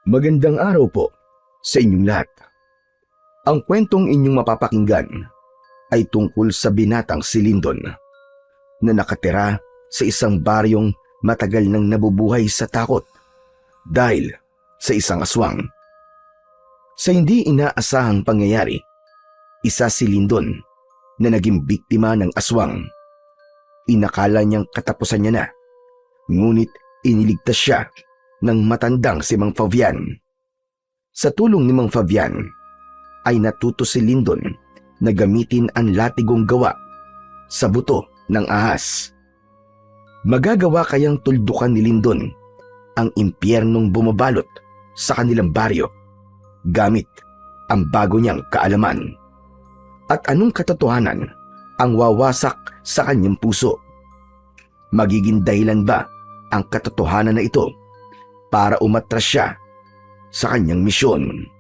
Magandang araw po sa inyong lahat. Ang kwentong inyong mapapakinggan ay tungkol sa binatang si Lindon na nakatira sa isang baryong matagal nang nabubuhay sa takot dahil sa isang aswang. Sa hindi inaasahang pangyayari, isa si Lindon na naging biktima ng aswang. Inakala niyang katapusan niya na, ngunit iniligtas siya ng matandang si Mang Fabian. Sa tulong ni Mang Fabian, ay natuto si Lindon na gamitin ang latigong gawa sa buto ng ahas. Magagawa kayang tuldukan ni Lindon ang impyernong bumabalot sa kanilang baryo gamit ang bago niyang kaalaman? At anong katotohanan ang wawasak sa kanyang puso? Magiging dahilan ba ang katotohanan na ito para umatras siya sa kanyang misyon?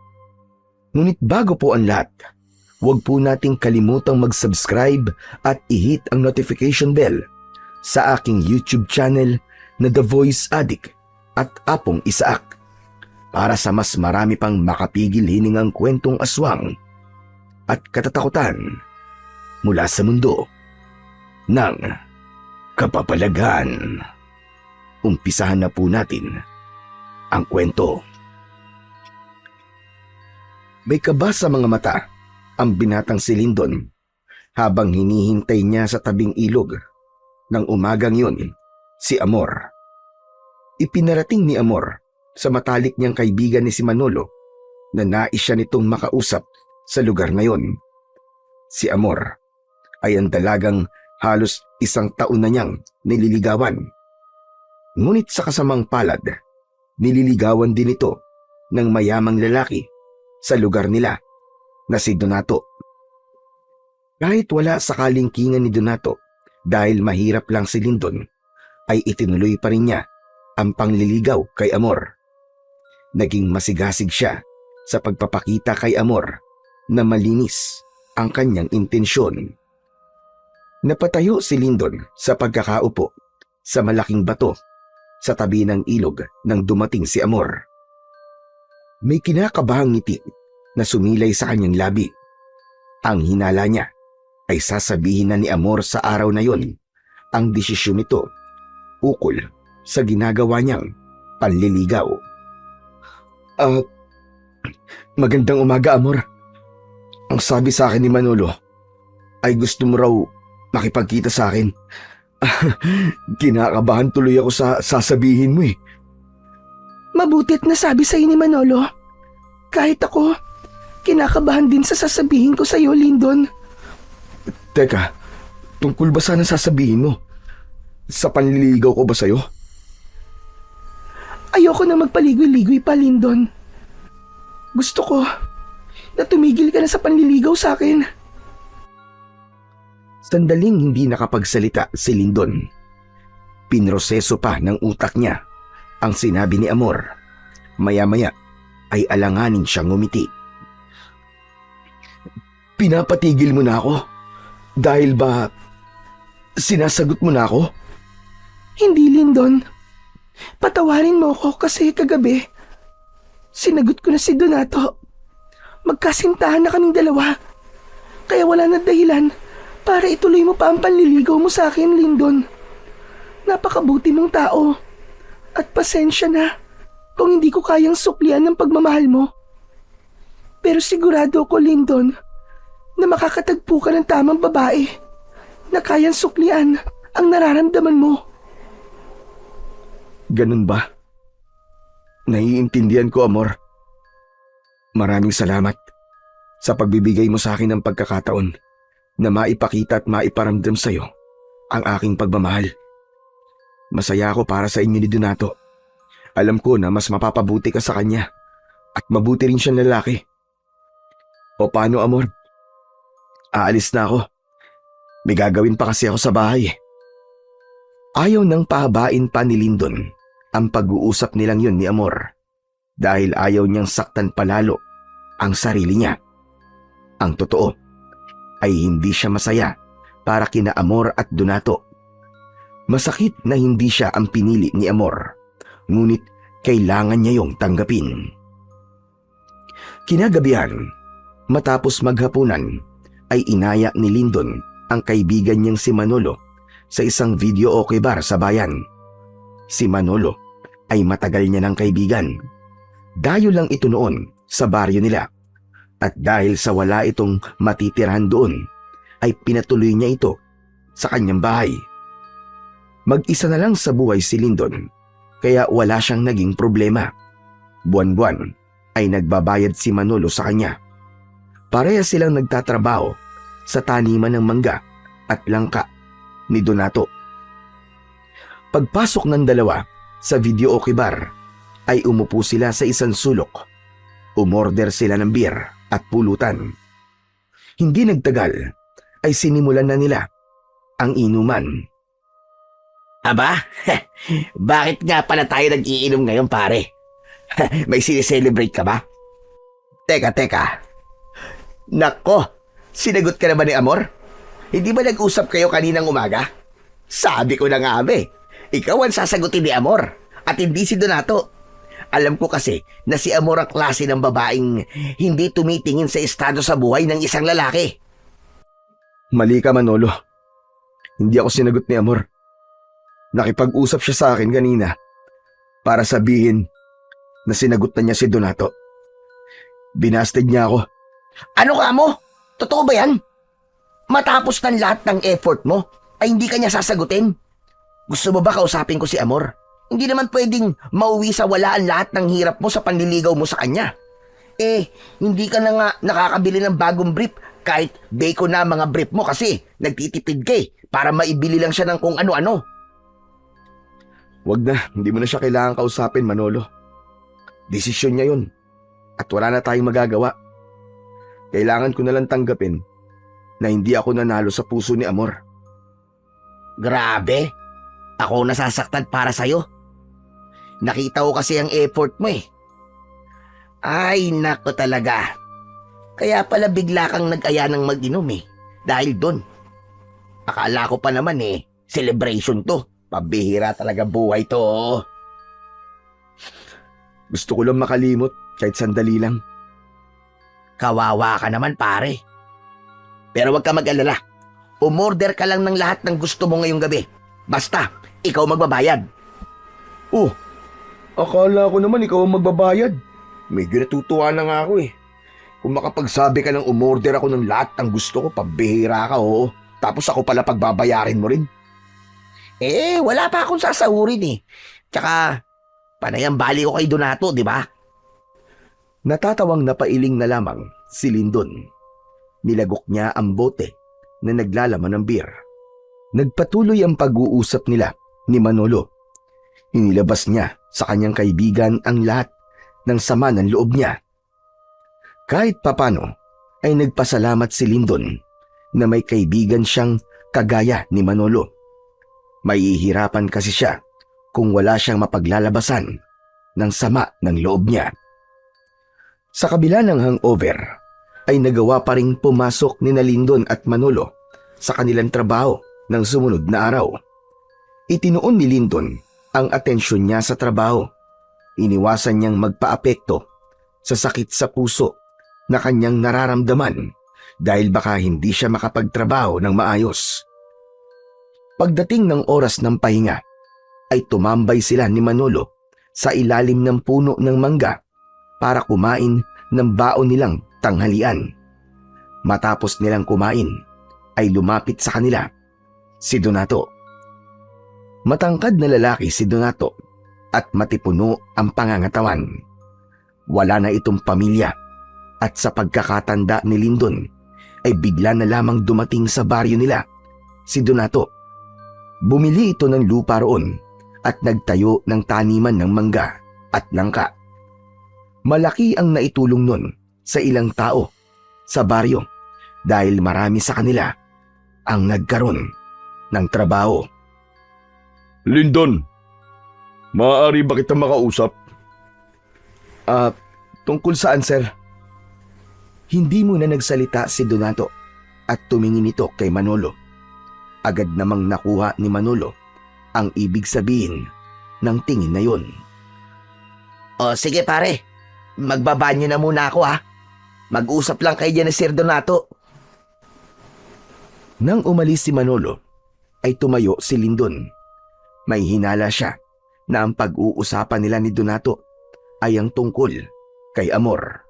Ngunit bago po ang lahat, huwag po nating kalimutang mag-subscribe at i-hit ang notification bell sa aking YouTube channel na The Voice Addict at Apong Isaak para sa mas marami pang makapigil hiningang kwentong aswang at katatakutan mula sa mundo ng kapapalagan. Umpisahan na po natin ang kwento. May kaba sa mga mata ang binatang si Lindon habang hinihintay niya sa tabing ilog ng umagang yun si Amor. Ipinarating ni Amor sa matalik niyang kaibigan ni si Manolo na nais siya nitong makausap sa lugar na yun. Si Amor ay ang dalagang halos 1 taon na niyang nililigawan. Ngunit sa kasamang palad, nililigawan din ito ng mayamang lalaki sa lugar nila na si Donato. Kahit wala sa kalingkingan ni Donato dahil mahirap lang si Lindon, ay itinuloy pa rin niya ang pangliligaw kay Amor. Naging masigasig siya sa pagpapakita kay Amor na malinis ang kanyang intensyon. Napatayo si Lindon sa pagkakaupo sa malaking bato sa tabi ng ilog nang dumating si Amor. May kinakabahang ngiti na sumilay sa kanyang labi. Ang hinala niya ay sasabihin na ni Amor sa araw na yon ang desisyon nito ukol sa ginagawa niyang panliligaw. Magandang umaga, Amor. Ang sabi sa akin ni Manolo ay gusto mo raw makipagkita sa akin. Kinakabahan tuloy ako sa sasabihin mo eh. Mabutit na sabi sa'yo ni Manolo. Kahit ako, kinakabahan din sa sasabihin ko sa'yo, Lindon. Teka, tungkol ba sana sasabihin mo? Sa panliligaw ko ba sa'yo? Ayoko na magpaligoy-ligoy pa, Lindon. Gusto ko na tumigil ka na sa panliligaw sa akin. Sandaling hindi nakapagsalita si Lindon. Pinroseso pa ng utak niya ang sinabi ni Amor. Maya-maya ay alanganin siyang ngumiti. Pinapatigil mo na ako? Dahil ba sinasagot mo na ako? Hindi, Lindon. Patawarin mo ako kasi kagabi sinagot ko na si Donato. Magkasintahan na kaming dalawa. Kaya wala na dahilan para ituloy mo pa ang panliligaw mo sa akin, Lindon. Napakabuti mong tao. At pasensya na kung hindi ko kayang suklian ng pagmamahal mo. Pero sigurado ako, Lindon, na makakatagpo ka ng tamang babae na kayang suklian ang nararamdaman mo. Ganun ba? Naiintindihan ko, Amor. Maraming salamat sa pagbibigay mo sa akin ng pagkakataon na maipakita at maiparamdam sa'yo ang aking pagmamahal. Masaya ako para sa inyo ni Donato. Alam ko na mas mapapabuti ka sa kanya at mabuti rin siyang lalaki. O paano, Amor? Aalis na ako. May gagawin pa kasi ako sa bahay. Ayaw nang pahabain pa ni Lindon ang pag-uusap nilang yun ni Amor dahil ayaw niyang saktan palalo ang sarili niya. Ang totoo ay hindi siya masaya para kina Amor at Donato. Masakit na hindi siya ang pinili ni Amor, ngunit kailangan niya yung tanggapin. Kinagabihan, matapos maghapunan, ay inaya ni Lyndon ang kaibigan niyang si Manolo sa isang video okay bar sa bayan. Si Manolo ay matagal niya ng kaibigan. Dayo lang ito noon sa baryo nila. At dahil sa wala itong matitirahan doon, ay pinatuloy niya ito sa kanyang bahay. Mag-isa na lang sa buhay si Lyndon, kaya wala siyang naging problema. Buwan-buwan ay nagbabayad si Manolo sa kanya. Pareha silang nagtatrabaho sa taniman ng mangga at langka ni Donato. Pagpasok ng dalawa sa video okay bar, ay umupo sila sa isang sulok. Umorder sila ng beer at pulutan. Hindi nagtagal ay sinimulan na nila ang inuman. Aba, bakit nga pala tayo nag-iinom ngayon, pare? May sineselebrate ka ba? Teka. Nako, sinagot ka na ba ni Amor? Hindi ba nag-usap kayo kaninang umaga? Sabi ko na nga ikaw ang sasagutin ni Amor at hindi si Donato. Alam ko kasi na si Amor ang klase ng babaeng hindi tumitingin sa estado sa buhay ng isang lalaki. Mali ka, Manolo. Hindi ako sinagot ni Amor. Nakipag-usap siya sa akin kanina para sabihin na sinagot na niya si Donato. Binasted niya ako. Ano ka mo? Totoo ba yan? Matapos ng lahat ng effort mo, ay hindi ka niya sasagutin? Gusto mo ba kausapin ko si Amor? Hindi naman pwedeng mauwi sa wala ang lahat ng hirap mo sa panliligaw mo sa kanya. Hindi ka na nga nakakabili ng bagong brief kahit bacon na mga brief mo kasi nagtitipid ka para maibili lang siya ng kung ano-ano. Wag na, hindi mo na siya kailangan kausapin, Manolo. Desisyon niya yun at wala na tayong magagawa. Kailangan ko na lang tanggapin na hindi ako nanalo sa puso ni Amor. Grabe, ako nasasaktan para sa'yo. Nakita ko kasi ang effort mo Ay, nako talaga. Kaya pala bigla kang nag-aya ng mag-inom dahil doon. Akala ko pa naman celebration to. Pabihira talaga buhay to. Gusto ko lang makalimot kahit sandali lang. Kawawa ka naman, pare. Pero wag ka mag-alala. Umorder ka lang ng lahat ng gusto mo ngayong gabi. Basta, ikaw magbabayad. Oh, akala ko naman ikaw ang magbabayad. Medyo natutuwa na nga ako Kung makapagsabi ka ng umorder ako ng lahat ng gusto ko, pabihira ka, oo. Tapos ako pala pagbabayarin mo rin. Wala pa akong sasahurin Tsaka, panayang bali ko kay Donato, di ba? Natatawang napailing na lamang si Lyndon. Nilagok niya ang bote na naglalaman ng beer. Nagpatuloy ang pag-uusap nila ni Manolo. Inilabas niya sa kanyang kaibigan ang lahat ng sama ng loob niya. Kahit papano ay nagpasalamat si Lyndon na may kaibigan siyang kagaya ni Manolo. Mahihirapan kasi siya kung wala siyang mapaglalabasan ng sama ng loob niya. Sa kabila ng hangover, ay nagawa pa ring pumasok ni Lyndon at Manolo sa kanilang trabaho ng sumunod na araw. Itinuon ni Lyndon ang atensyon niya sa trabaho. Iniwasan niyang magpaapekto sa sakit sa puso na kanyang nararamdaman dahil baka hindi siya makapagtrabaho ng maayos. Pagdating ng oras ng pahinga, ay tumambay sila ni Manolo sa ilalim ng puno ng mangga para kumain ng baon nilang tanghalian. Matapos nilang kumain, ay lumapit sa kanila si Donato. Matangkad na lalaki si Donato at matipuno ang pangangatawan. Wala na itong pamilya at sa pagkakatanda ni Lyndon ay bigla na lamang dumating sa baryo nila si Donato. Bumili ito ng lupa roon at nagtayo ng taniman ng mangga at langka. Malaki ang naitulong nun sa ilang tao sa baryo dahil marami sa kanila ang nagkaroon ng trabaho. Lyndon, maaari ba kita makausap? Tungkol saan, sir? Hindi muna nagsalita si Donato at tumingin ito kay Manolo. Agad namang nakuha ni Manolo ang ibig sabihin ng tingin na yun. O sige pare, magbabanyo na muna ako ha. Mag-usap lang kayo dyan ni Sir Donato. Nang umalis si Manolo, ay tumayo si Lindon. May hinala siya na ang pag-uusapan nila ni Donato ay ang tungkol kay Amor.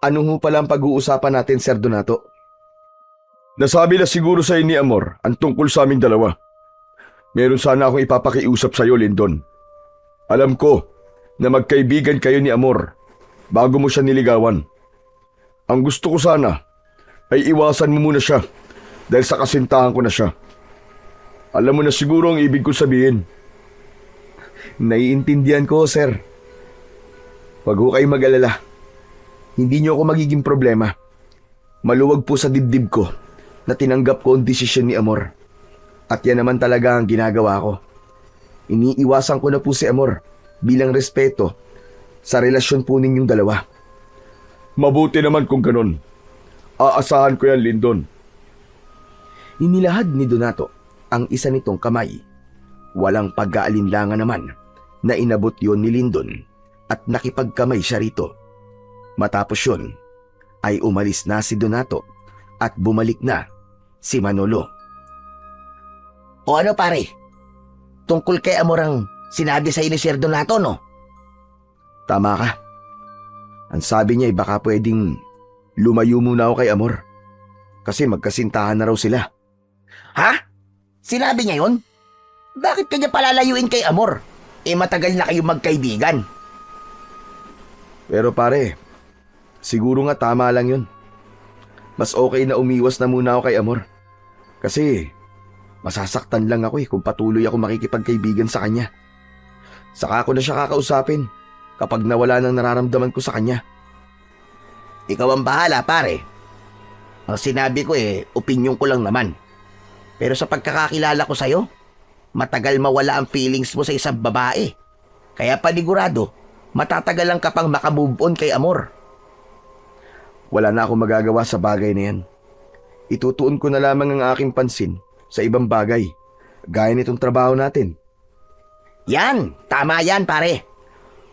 Ano ho pala ang pag-uusapan natin, Sir Donato? Nasabi na siguro sa ni Amor ang tungkol sa aming dalawa. Meron sana akong ipapakiusap sa iyo, Lindon. Alam ko na magkaibigan kayo ni Amor bago mo siya niligawan. Ang gusto ko sana ay iwasan mo muna siya dahil sa kasintahan ko na siya. Alam mo na siguro ang ibig ko sabihin. Naiintindihan ko, sir. Huwag ho kayong mag-alala. Hindi niyo ako magiging problema. Maluwag po sa dibdib ko na tinanggap ko ang desisyon ni Amor. At yan naman talaga ang ginagawa ko. Iniiwasan ko na po si Amor bilang respeto sa relasyon po ninyong dalawa. Mabuti naman kung ganon. Aasahan ko yan, Lindon. Inilahad ni Donato ang isa nitong kamay. Walang pag-aalinlangan naman na inabot yon ni Lindon at nakipagkamay siya rito. Matapos yun, ay umalis na si Donato at bumalik na si Manolo. O ano pare? Tungkol kay Amor ang sinabi sa ni Sir Donato, no? Tama ka. Ang sabi niya ay baka pwedeng lumayo muna ako kay Amor. Kasi magkasintahan na raw sila. Ha? Sinabi niya yun? Bakit kanya palalayuin kay Amor? Matagal na kayo magkaibigan. Pero pare, siguro nga tama lang yun. Mas okay na umiwas na muna ako kay Amor. Kasi masasaktan lang ako kung patuloy ako makikipagkaibigan sa kanya. Saka ko na siya kakausapin kapag nawala ng nararamdaman ko sa kanya. Ikaw ang bahala pare. Ang sinabi ko opinyon ko lang naman. Pero sa pagkakakilala ko sa'yo, matagal mawala ang feelings mo sa isang babae. Kaya panigurado, matatagalan ka pang makamove on kay Amor. Wala na akong magagawa sa bagay na yan. Itutuon ko na lamang ang aking pansin sa ibang bagay, gaya nitong trabaho natin. Yan, tama yan pare.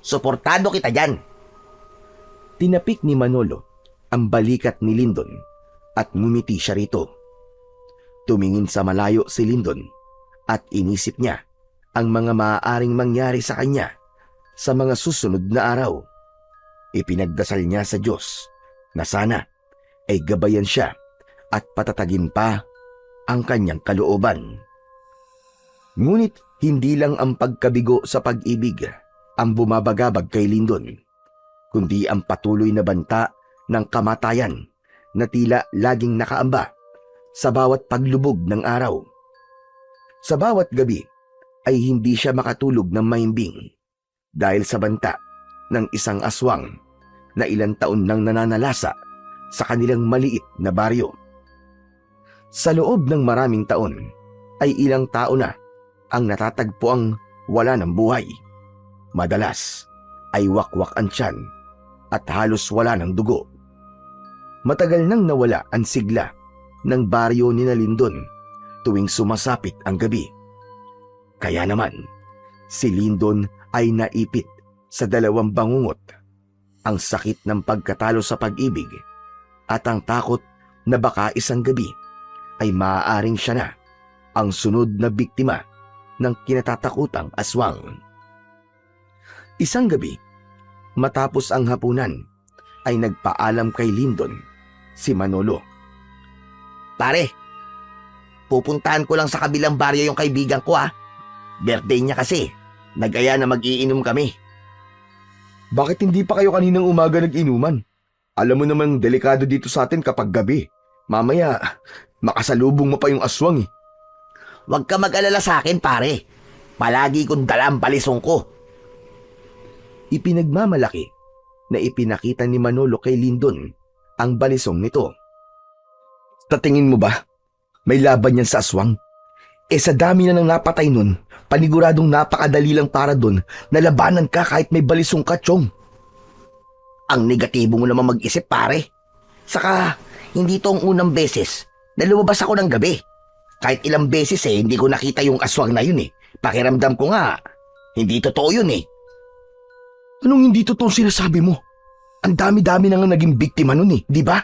Suportado kita dyan. Tinapik ni Manolo ang balikat ni Lindon at ngumiti siya rito. Tumingin sa malayo si Lindon at inisip niya ang mga maaaring mangyari sa kanya sa mga susunod na araw. Ipinagdasal niya sa Diyos na sana ay gabayan siya at patatagin pa ang kanyang kalooban. Ngunit hindi lang ang pagkabigo sa pag-ibig ang bumabagabag kay Lindon, kundi ang patuloy na banta ng kamatayan na tila laging nakaamba sa bawat paglubog ng araw. Sa bawat gabi ay hindi siya makatulog ng mahimbing dahil sa banta ng isang aswang na ilang taon nang nananalasa sa kanilang maliit na baryo. Sa loob ng maraming taon ay ilang tao na ang natatagpo ang wala ng buhay. Madalas ay wakwak ang tiyan at halos wala ng dugo. Matagal nang nawala ang sigla ng baryo ni Lindon tuwing sumasapit ang gabi. Kaya naman, si Lindon ay naipit sa dalawang bangungot, ang sakit ng pagkatalo sa pag-ibig at ang takot na baka isang gabi ay maaaring siya na ang sunod na biktima ng kinatatakutang aswang. Isang gabi, matapos ang hapunan, ay nagpaalam kay Lindon si Manolo. Pare, pupuntahan ko lang sa kabilang baryo yung kaibigan ko ha. Birthday niya kasi. Nag-aya na mag-iinom kami. Bakit hindi pa kayo kaninang umaga nag-inuman? Alam mo namang delikado dito sa atin kapag gabi. Mamaya, makasalubong mo pa yung aswang . Huwag ka mag-alala sa akin pare. Palagi kong dala ang balisong ko. Ipinagmamalaki na ipinakita ni Manolo kay Lindon ang balisong nito. Sa tingin mo ba, may laban yan sa aswang? Sa dami na ng napatay nun, paniguradong napakadali lang para dun na labanan ka kahit may balisong ka, Chong. Ang negatibo mo naman mag-isip pare. Saka, hindi to ang unang beses na lumabas ako ng gabi. Kahit ilang beses hindi ko nakita yung aswang na yun . Pakiramdam ko nga, hindi totoo yun . Anong hindi totoong sinasabi mo? Ang dami-dami na nga naging biktima nun di ba?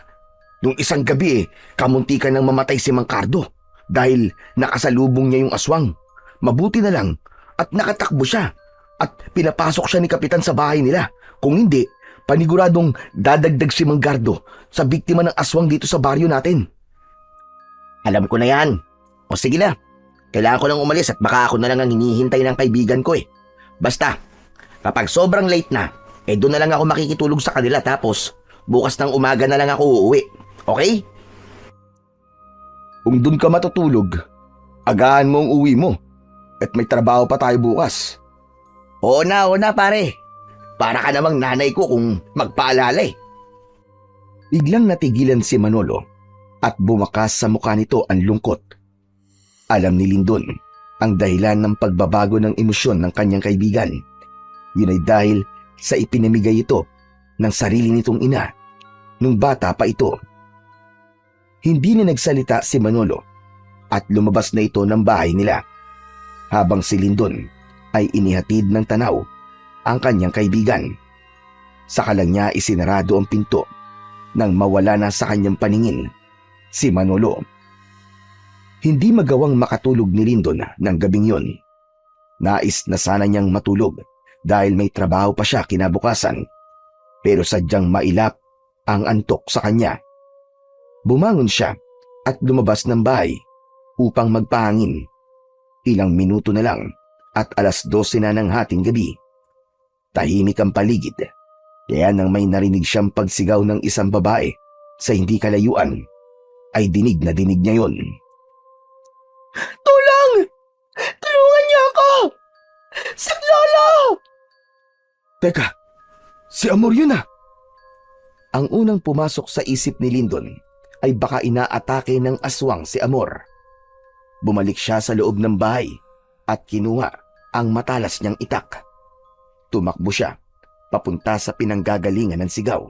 Nung isang gabi kamuntikan nang mamatay si Mang Cardo dahil nakasalubong niya yung aswang. Mabuti na lang at nakatakbo siya at pinapasok siya ni Kapitan sa bahay nila. Kung hindi, paniguradong dadagdag si Mang Gardo sa biktima ng aswang dito sa baryo natin. Alam ko na yan. O sige na, kailangan ko nang umalis at baka ako na lang ang hinihintay ng kaibigan ko Basta, kapag sobrang late na, doon na lang ako makikitulog sa kanila tapos bukas ng umaga na lang ako uuwi. Okay? Kung doon ka matutulog, agahan mo ang uwi mo at may trabaho pa tayo bukas. Oo na pare. Para ka namang nanay ko kung magpaalala Biglang natigilan si Manolo at bumakas sa mukha nito ang lungkot. Alam ni Lindon ang dahilan ng pagbabago ng emosyon ng kanyang kaibigan. Yun ay dahil sa ipinamigay ito ng sarili nitong ina nung bata pa ito. Hindi na nagsalita si Manolo at lumabas na ito ng bahay nila habang si Lindon ay inihatid ng tanaw ang kanyang kaibigan. Saka lang niya isinarado ang pinto nang mawala na sa kanyang paningin si Manolo. Hindi magawang makatulog ni Lindon ng gabing yon. Nais na sana niyang matulog dahil may trabaho pa siya kinabukasan, pero sadyang mailap ang antok sa kanya. Bumangon siya at lumabas ng bahay upang magpahangin. Ilang minuto na lang at 12:00 na ng hating gabi. Tahimik ang paligid, kaya nang may narinig siyang pagsigaw ng isang babae sa hindi kalayuan, ay dinig na dinig niya yon. Tulong! Tulungan niyo ako! Saklolo! Teka, si Amor yun Ang unang pumasok sa isip ni Lindon ay baka inaatake ng aswang si Amor. Bumalik siya sa loob ng bahay at kinuha ang matalas niyang itak. Tumakbo siya papunta sa pinanggagalingan ng sigaw.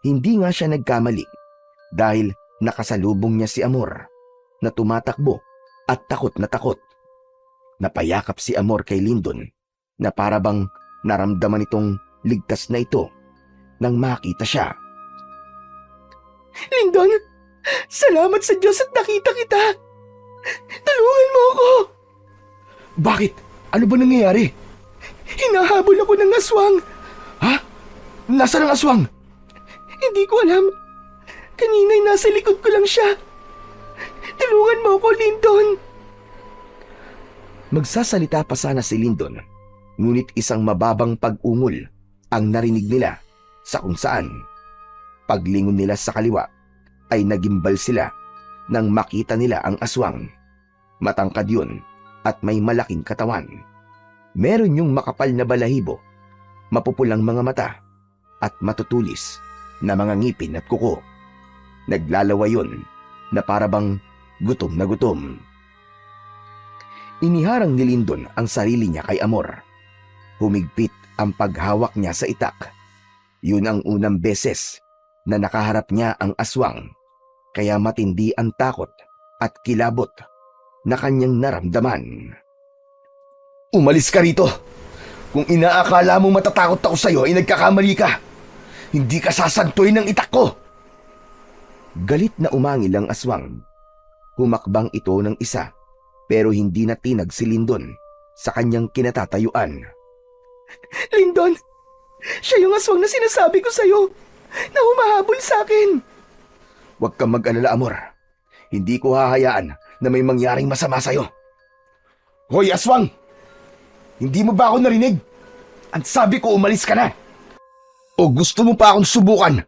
Hindi nga siya nagkamali dahil nakasalubong niya si Amor na tumatakbo at takot na takot. Napayakap si Amor kay Lindon na para bang naramdaman itong ligtas na ito nang makita siya. Lindon, salamat sa Diyos at nakita kita. Tulungan mo ako. Bakit? Ano ba nangyayari? Hinahabol ako ng aswang. Ha? Nasaan ang aswang? Hindi ko alam. Kanina'y nasa likod ko lang siya. Tulungan mo ako, Lindon. Magsasalita pa sana si Lindon, ngunit isang mababang pag-ungol ang narinig nila sa kung saan. Paglingon nila sa kaliwa ay nagimbal sila nang makita nila ang aswang. Matangkad yun at may malaking katawan. Meron yung makapal na balahibo, mapupulang mga mata at matutulis na mga ngipin at kuko. Naglalawa yun na parabang gutom na gutom. Iniharang ni Lindon ang sarili niya kay Amor. Humigpit ang paghawak niya sa itak. Yun ang unang beses na nakaharap niya ang aswang, kaya matindi ang takot at kilabot na kanyang naramdaman. Umalis ka rito! Kung inaakala mo matatakot ako sa'yo ay nagkakamali ka! Hindi ka sasantuin ng itak ko! Galit na umangil ang aswang. Humakbang ito ng isa pero hindi natinag si Lindon sa kanyang kinatatayuan. Lindon, siya yung aswang na sinasabi ko sa'yo na humahabol sa akin. Huwag kang mag-alala, Amor. Hindi ko hahayaan na may mangyaring masama sa'yo. Hoy, aswang! Hindi mo ba ako narinig? Ang sabi ko, umalis ka na! O gusto mo pa akong subukan?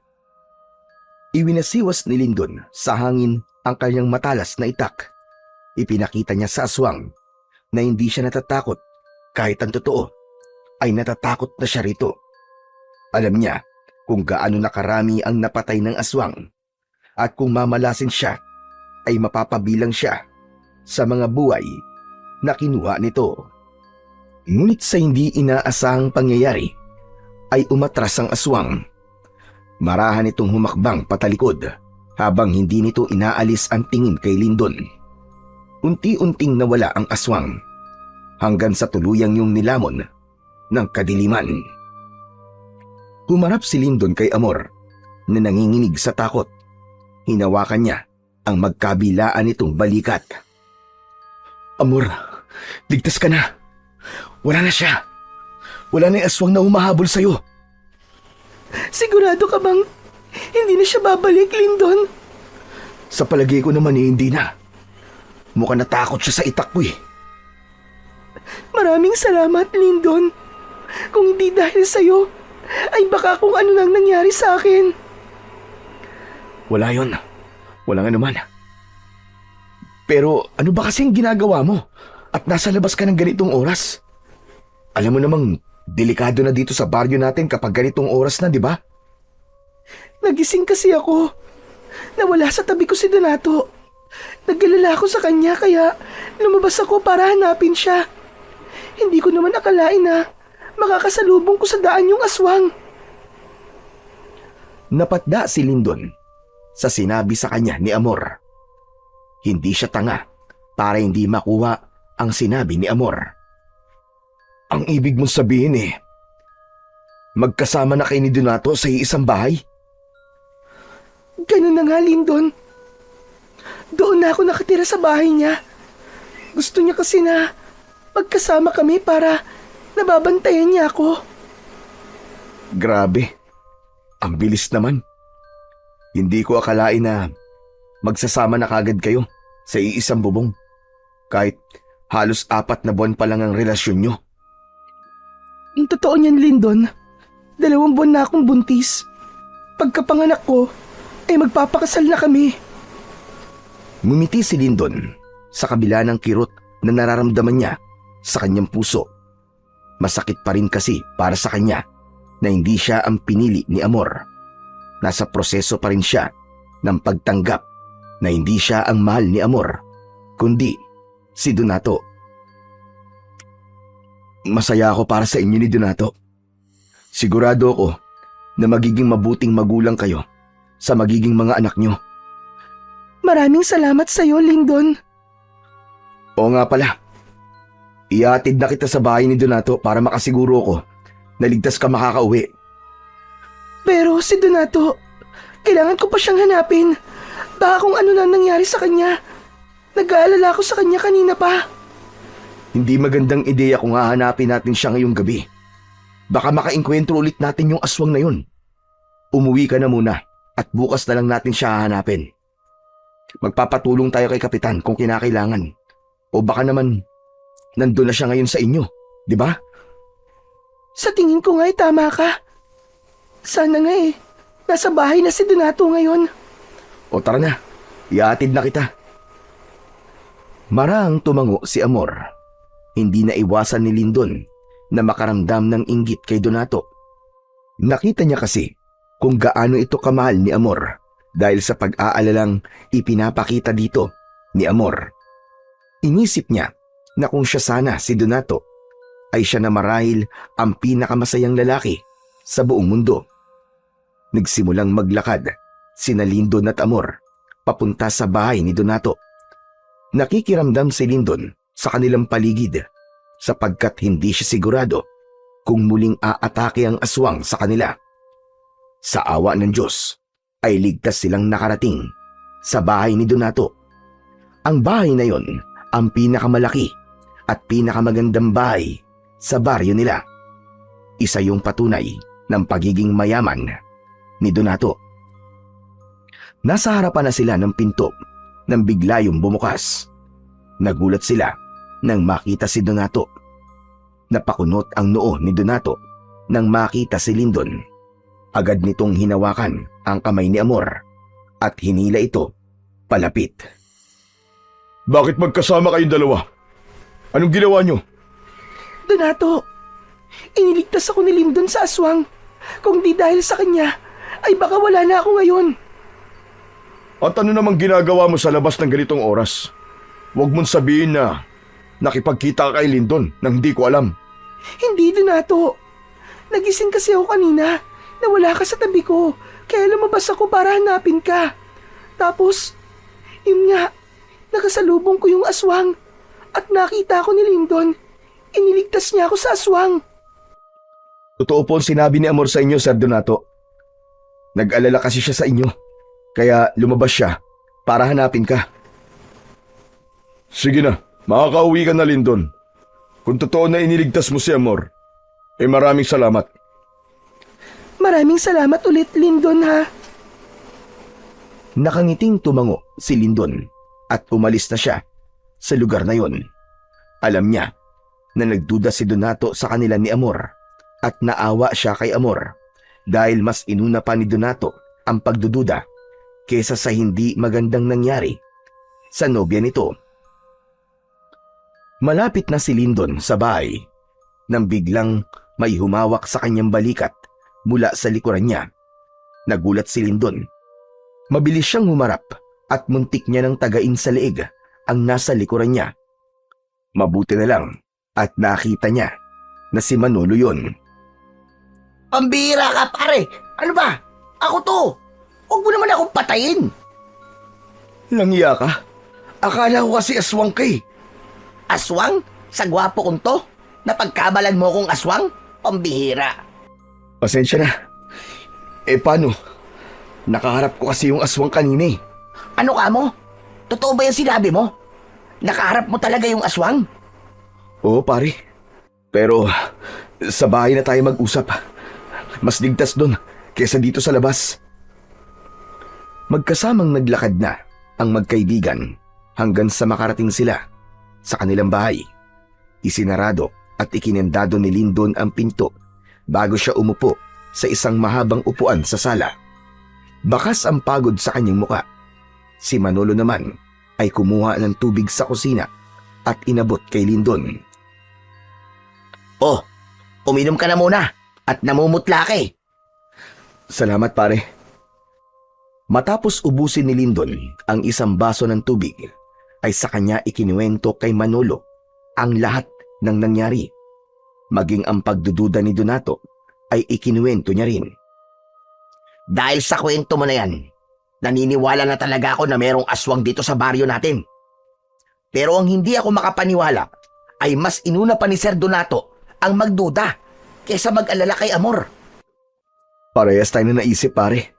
Iwinasiwas ni Lindon sa hangin ang kanyang matalas na itak. Ipinakita niya sa aswang na hindi siya natatakot kahit ang totoo ay natatakot na siya rito. Alam niya kung gaano nakarami ang napatay ng aswang at kung mamalasin siya ay mapapabilang siya sa mga buhay na kinuha nito. Ngunit sa hindi inaasahang pangyayari ay umatras ang aswang. Marahan itong humakbang patalikod habang hindi nito inaalis ang tingin kay Lindon. Unti-unting nawala ang aswang hanggang sa tuluyang yung nilamon ng kadiliman. Humarap si Lindon kay Amor na nanginginig sa takot. Hinawakan niya ang magkabilaan nitong balikat. Amor, ligtas ka na. Wala na siya. Wala na yung aswang na humahabol sa'yo. Sigurado ka bang hindi na siya babalik, Lindon? Sa palagay ko naman hindi na. Mukhang natakot siya sa itak ko eh. Maraming salamat, Lindon. Kung hindi dahil sa'yo, ay baka kung ano nang nangyari sa akin. Wala yon. Wala nga naman. Pero ano ba kasing ginagawa mo? At nasa labas ka ng ganitong oras? Alam mo namang delikado na dito sa baryo natin kapag ganitong oras na, di ba? Nagising kasi ako. Nawala sa tabi ko si Donato. Nag-alala ako sa kanya kaya lumabas ako para hanapin siya. Hindi ko naman akalain na makakasalubong ko sa daan yung aswang. Napatda si Lindon sa sinabi sa kanya ni Amor. Hindi siya tanga para hindi makuha ang sinabi ni Amor. Ang ibig mong sabihin magkasama na kayo ni Donato sa iisang bahay? Ganun na nga, Lindon. Doon na ako nakatira sa bahay niya. Gusto niya kasi na magkasama kami para nababantayan niya ako. Grabe. Ang bilis naman. Hindi ko akalain na magsasama na kagad kayo sa iisang bubong. Kahit halos 4 na buwan pa lang ang relasyon nyo. Yung totoo niyan, Lindon, 2 buwan na akong buntis. Pagkapanganak ko, ay magpapakasal na kami. Ngumiti si Lindon sa kabila ng kirot na nararamdaman niya sa kanyang puso. Masakit pa rin kasi para sa kanya na hindi siya ang pinili ni Amor. Nasa proseso pa rin siya ng pagtanggap na hindi siya ang mahal ni Amor, kundi si Donato. Masaya ako para sa inyo ni Donato. Sigurado ako na magiging mabuting magulang kayo sa magiging mga anak nyo. Maraming salamat sa iyo, Lindon. Oo nga pala. Iatid na kita sa bahay ni Donato para makasiguro ko na ligtas ka makakauwi. Pero si Donato, kailangan ko pa siyang hanapin. Baka kung ano na nangyari sa kanya. Nag-aalala ako sa kanya kanina pa. Hindi magandang ideya kung hahanapin natin siya ngayong gabi. Baka makainkwentro ulit natin yung aswang na yun. Umuwi ka na muna at bukas na lang natin siya hahanapin. Magpapatulong tayo kay Kapitan kung kinakailangan. O baka naman nandun na siya ngayon sa inyo, di ba? Sa tingin ko nga ay tama ka. Sana nga nasa bahay na si Donato ngayon. O tara na, iatid na kita. Marang tumango si Amor. Hindi na iwasan ni Lindon na makaramdam ng inggit kay Donato. Nakita niya kasi kung gaano ito kamahal ni Amor dahil sa pag-aalalang ipinapakita dito ni Amor. Inisip niya na kung siya sana si Donato ay siya na marahil ang pinakamasayang lalaki sa buong mundo. Nagsimulang maglakad sina Lindon at Amor papunta sa bahay ni Donato. Nakikiramdam si Lindon sa kanilang paligid sapagkat hindi siya sigurado kung muling aatake ang aswang sa kanila. Sa awa ng Diyos ay ligtas silang nakarating sa bahay ni Donato. Ang bahay na yon ang pinakamalaki at pinakamagandang bahay sa baryo nila. Isa yung patunay ng pagiging mayaman ni Donato. Nasa harapan na sila ng pinto nang bigla yung bumukas. Nagulat sila nang makita si Donato. Napakunot ang noo ni Donato nang makita si Lindon. Agad nitong hinawakan ang kamay ni Amor at hinila ito palapit. Bakit magkasama kayong dalawa? Anong ginawa nyo? Donato, iniligtas ako ni Lindon sa aswang. Kung di dahil sa kanya, ay baka wala na ako ngayon. At ano namang ginagawa mo sa labas ng ganitong oras? Huwag mong sabihin na nakipagkita ka kay Lindon nang hindi ko alam. Hindi, Donato. Nagising kasi ako kanina na wala ka sa tabi ko. Kaya lumabas ako para hanapin ka. Tapos, yun nga, nakasalubong ko yung aswang. At nakita ko ni Lindon. Iniligtas niya ako sa aswang. Totoo po ang sinabi ni Amor sa inyo, Sir Donato. Nag-alala kasi siya sa inyo, kaya lumabas siya para hanapin ka. Sige na, makakauwi ka na, Lindon. Kung totoo na iniligtas mo si Amor, maraming salamat. Maraming salamat ulit, Lindon, ha? Nakangiting tumango si Lindon at umalis na siya sa lugar na yon. Alam niya na nagduda si Donato sa kanila ni Amor at naawa siya kay Amor dahil mas inuna pa ni Donato ang pagdududa kesa sa hindi magandang nangyari sa nobya nito. Malapit na si Lindon sa bahay nang biglang may humawak sa kanyang balikat mula sa likuran niya. Nagulat si Lindon. Mabilis siyang humarap at muntik niya ng tagain sa leeg ang nasa likuran niya. Mabuti na lang at nakita niya na si Manolo yon. Pambira ka, pare! Ano ba? Ako to! Huwag mo naman akong patayin! Langya ka? Akala ko kasi aswang ka eh. Aswang? Sa gwapo kong to? Napagkabalan mo kong aswang? Pambihira! Pasensya na. Paano? Nakaharap ko kasi yung aswang kanina eh. Ano ka mo? Totoo ba yung sinabi mo? Nakaharap mo talaga yung aswang? Oo pare. Pero sa bahay na tayo mag-usap. Mas ligtas doon kesa dito sa labas. Magkasamang naglakad na ang magkaibigan hanggang sa makarating sila sa kanilang bahay. Isinarado at ikinandado ni Lindon ang pinto bago siya umupo sa isang mahabang upuan sa sala. Bakas ang pagod sa kanyang muka. Si Manolo naman ay kumuha ng tubig sa kusina at inabot kay Lindon. Oh, uminom ka na muna at namumutla ka eh. Salamat pare. Matapos ubusin ni Lindon ang isang baso ng tubig, ay sa kanya ikinuwento kay Manolo ang lahat ng nangyari. Maging ang pagdududa ni Donato ay ikinuwento niya rin. Dahil sa kwento mo na yan, naniniwala na talaga ako na merong aswang dito sa baryo natin. Pero ang hindi ako makapaniwala ay mas inuna pa ni Sir Donato ang magduda kaysa mag-alala kay Amor. Parehas tayo na naisip pare.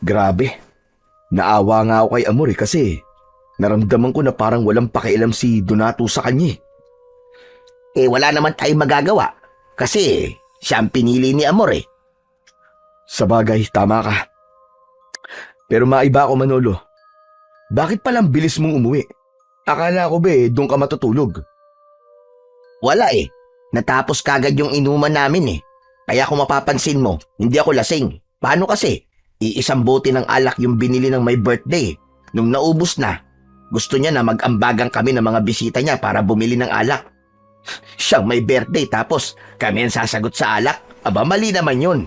Grabe. Naawa nga ako kay Amor kasi naramdaman ko na parang walang pakialam si Donato sa kanya. Wala naman tayong magagawa kasi siya ang pinili ni Amor eh. Sa bagay, tama ka. Pero maiba ako Manolo. Bakit palang bilis mong umuwi? Akala ko ba doon ka matutulog? Wala eh. Natapos kagad yung inuman namin eh. Kaya kung mapapansin mo, hindi ako lasing. Paano kasi? Iisang bote ng alak yung binili ng may birthday. Nung naubos na, gusto niya na mag-ambagan kami ng mga bisita niya para bumili ng alak. Siyang may birthday tapos kami ang sasagot sa alak. Aba, mali naman yun.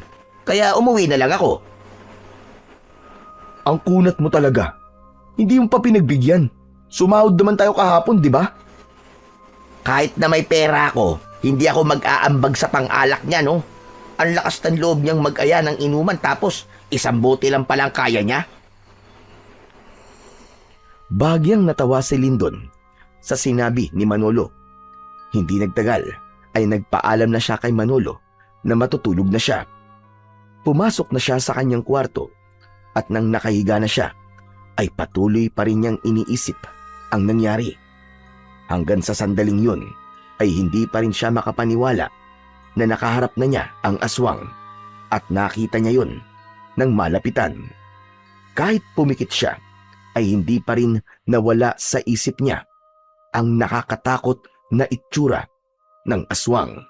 Kaya umuwi na lang ako. Ang kunat mo talaga. Hindi mo pa pinagbigyan. Sumahod naman tayo kahapon, di ba? Kahit na may pera ako, hindi ako mag-aambag sa pang-alak niya, no? Ang lakas ng loob niyang mag-aya ng inuman tapos isang bote lang palang kaya niya. Bagyang natawa si Lindon sa sinabi ni Manolo. Hindi nagtagal ay nagpaalam na siya kay Manolo na matutulog na siya. Pumasok na siya sa kanyang kwarto at nang nakahiga na siya ay patuloy pa rin niyang iniisip ang nangyari. Hanggang sa sandaling yun ay hindi pa rin siya makapaniwala na nakaharap na niya ang aswang at nakita niya yun ng malapitan. Kahit pumikit siya ay hindi pa rin nawala sa isip niya ang nakakatakot na itsura ng aswang.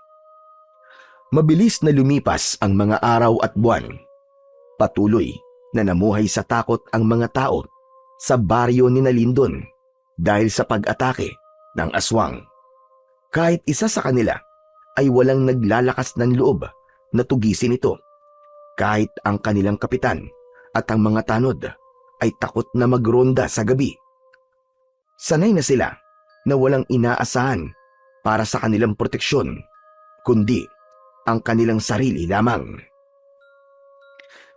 Mabilis na lumipas ang mga araw at buwan. Patuloy na namuhay sa takot ang mga tao sa baryo ni Lindon dahil sa pag-atake ng aswang. Kahit isa sa kanila ay walang naglalakas ng loob na tugisin ito. Kahit ang kanilang kapitan at ang mga tanod ay takot na magronda sa gabi. Sanay na sila na walang inaasahan para sa kanilang proteksyon, kundi ang kanilang sarili lamang.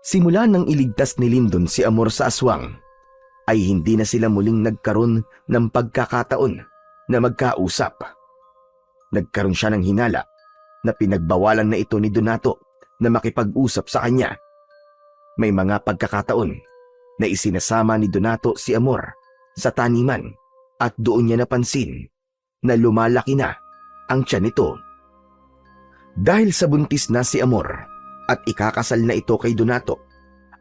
Simula nang iligtas ni Lindon si Amor sa aswang, ay hindi na sila muling nagkaroon ng pagkakataon na magkausap. Nagkaroon siya ng hinala na pinagbawalan na ito ni Donato na makipag-usap sa kanya. May mga pagkakataon na isinasama ni Donato si Amor sa taniman at doon niya napansin na lumalaki na ang tiyan nito. Dahil sa buntis na si Amor at ikakasal na ito kay Donato,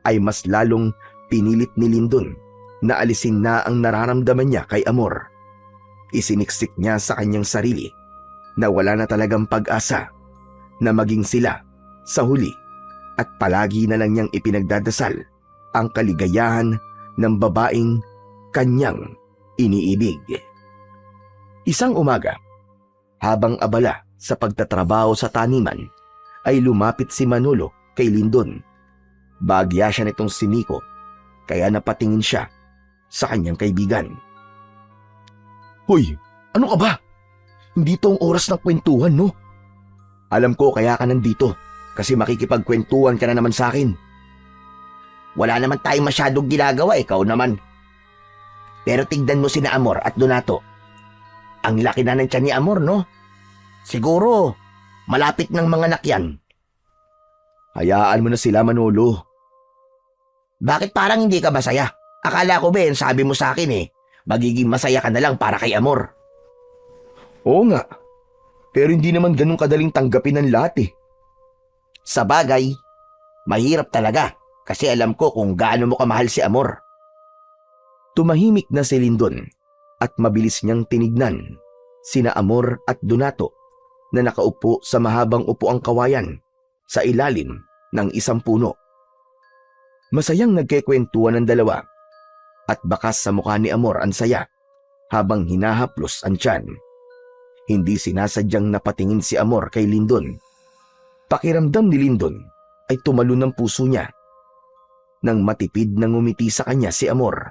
ay mas lalong pinilit ni Lindon na alisin na ang nararamdaman niya kay Amor. Isiniksik niya sa kanyang sarili na wala na talagang pag-asa na maging sila sa huli at palagi na lang niyang ipinagdadasal ang kaligayahan ng babaeng kanyang iniibig. Isang umaga, habang abala sa pagtatrabaho sa taniman, ay lumapit si Manolo kay Lindon. Bagya siya nitong si Nico, kaya napatingin siya sa kanyang kaibigan. Hoy, ano ka ba? Hindi to ang oras ng kwentuhan, no? Alam ko kaya ka nandito kasi makikipagkwentuhan ka na naman sa akin. Wala naman tayong masyadong ginagawa, ikaw naman. Pero tignan mo sina Amor at Donato. Ang laki na ng tiyan ni Amor, no? Siguro, malapit ng mga anak yan. Hayaan mo na sila, Manolo. Bakit parang hindi ka masaya? Akala ko, Ben, sabi mo sa akin magiging masaya ka na lang para kay Amor. Oo nga, pero hindi naman ganun kadaling tanggapin ng lahat. Sa bagay, mahirap talaga kasi alam ko kung gaano mo kamahal si Amor. Tumahimik na si Lindon at mabilis niyang tinignan sina Amor at Donato na nakaupo sa mahabang upuang kawayan sa ilalim ng isang puno. Masayang nagkekwentuhan ng dalawa at bakas sa mukha ni Amor ang saya habang hinahaplos ang tiyan. Hindi sinasadyang napatingin si Amor kay Lindon. Pakiramdam ni Lindon ay tumalon ng puso niya. Nang matipid na ngumiti sa kanya si Amor,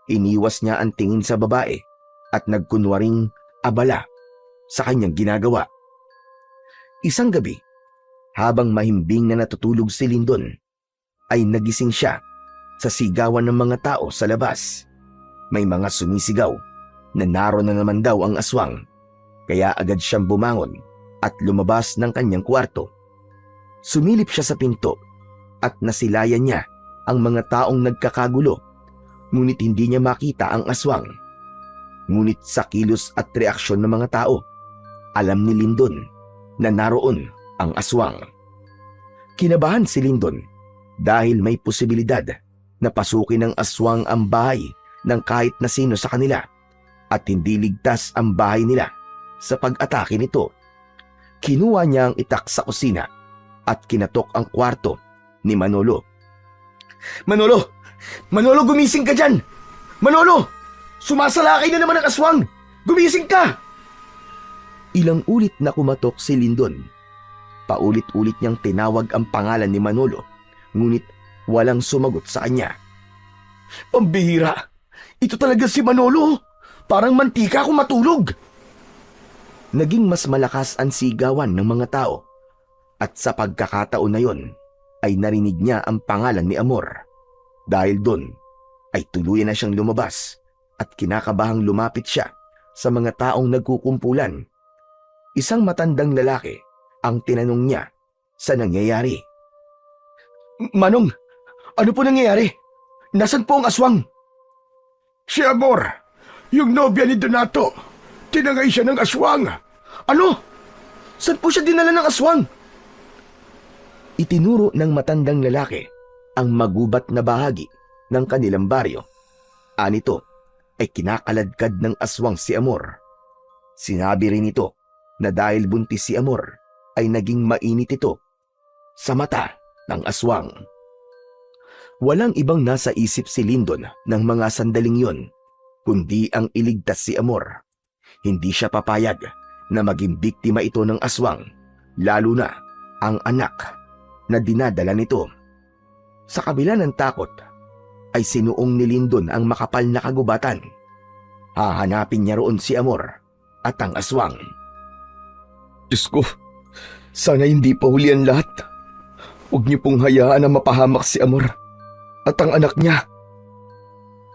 iniwas niya ang tingin sa babae at nagkunwaring abala sa kanyang ginagawa. Isang gabi, habang mahimbing na natutulog si Lindon, ay nagising siya sa sigawan ng mga tao sa labas. May mga sumisigaw na naroon na naman daw ang aswang, kaya agad siyang bumangon at lumabas ng kanyang kwarto. Sumilip siya sa pinto at nasilayan niya ang mga taong nagkakagulo, ngunit hindi niya makita ang aswang. Ngunit sa kilos at reaksyon ng mga tao, alam ni Lindon na naroon ang aswang. Kinabahan si Lindon dahil may posibilidad na pasukin ng aswang ang bahay ng kahit na sino sa kanila at hindi ligtas ang bahay nila sa pag-atake nito. Kinuha niya ang itak sa kusina at kinatok ang kwarto ni Manolo. Manolo! Manolo, gumising ka dyan! Manolo! Sumasalakay na naman ang aswang! Gumising ka! Ilang ulit na kumatok si Lindon. Paulit-ulit niyang tinawag ang pangalan ni Manolo, ngunit walang sumagot sa kanya. Pambihira! Ito talaga si Manolo! Parang mantika kung matulog! Naging mas malakas ang sigawan ng mga tao at sa pagkakataon na yon ay narinig niya ang pangalan ni Amor. Dahil doon ay tuluyan na siyang lumabas at kinakabahang lumapit siya sa mga taong nagkukumpulan. Isang matandang lalaki ang tinanong niya sa nangyayari. Manong, ano po nangyayari? Nasaan po ang aswang? Si Amor, yung nobya ni Donato, tinangay siya ng aswang. Ano? Saan po siya dinala ng aswang? Itinuro ng matandang lalaki ang magubat na bahagi ng kanilang baryo. Anito ay kinakaladkad ng aswang si Amor. Sinabi rin ito na dahil buntis si Amor ay naging mainit ito sa mata ng aswang. Walang ibang nasa isip si Lindon ng mga sandaling yon, kundi ang iligtas si Amor. Hindi siya papayag na maging biktima ito ng aswang, lalo na ang anak na dinadala nito. Sa kabila ng takot, ay sinuong ni Lindon ang makapal na kagubatan. Hahanapin niya roon si Amor at ang aswang. Diyos ko, sana hindi pa huli ang lahat. Huwag niyo pong hayaan na mapahamak si Amor at ang anak niya.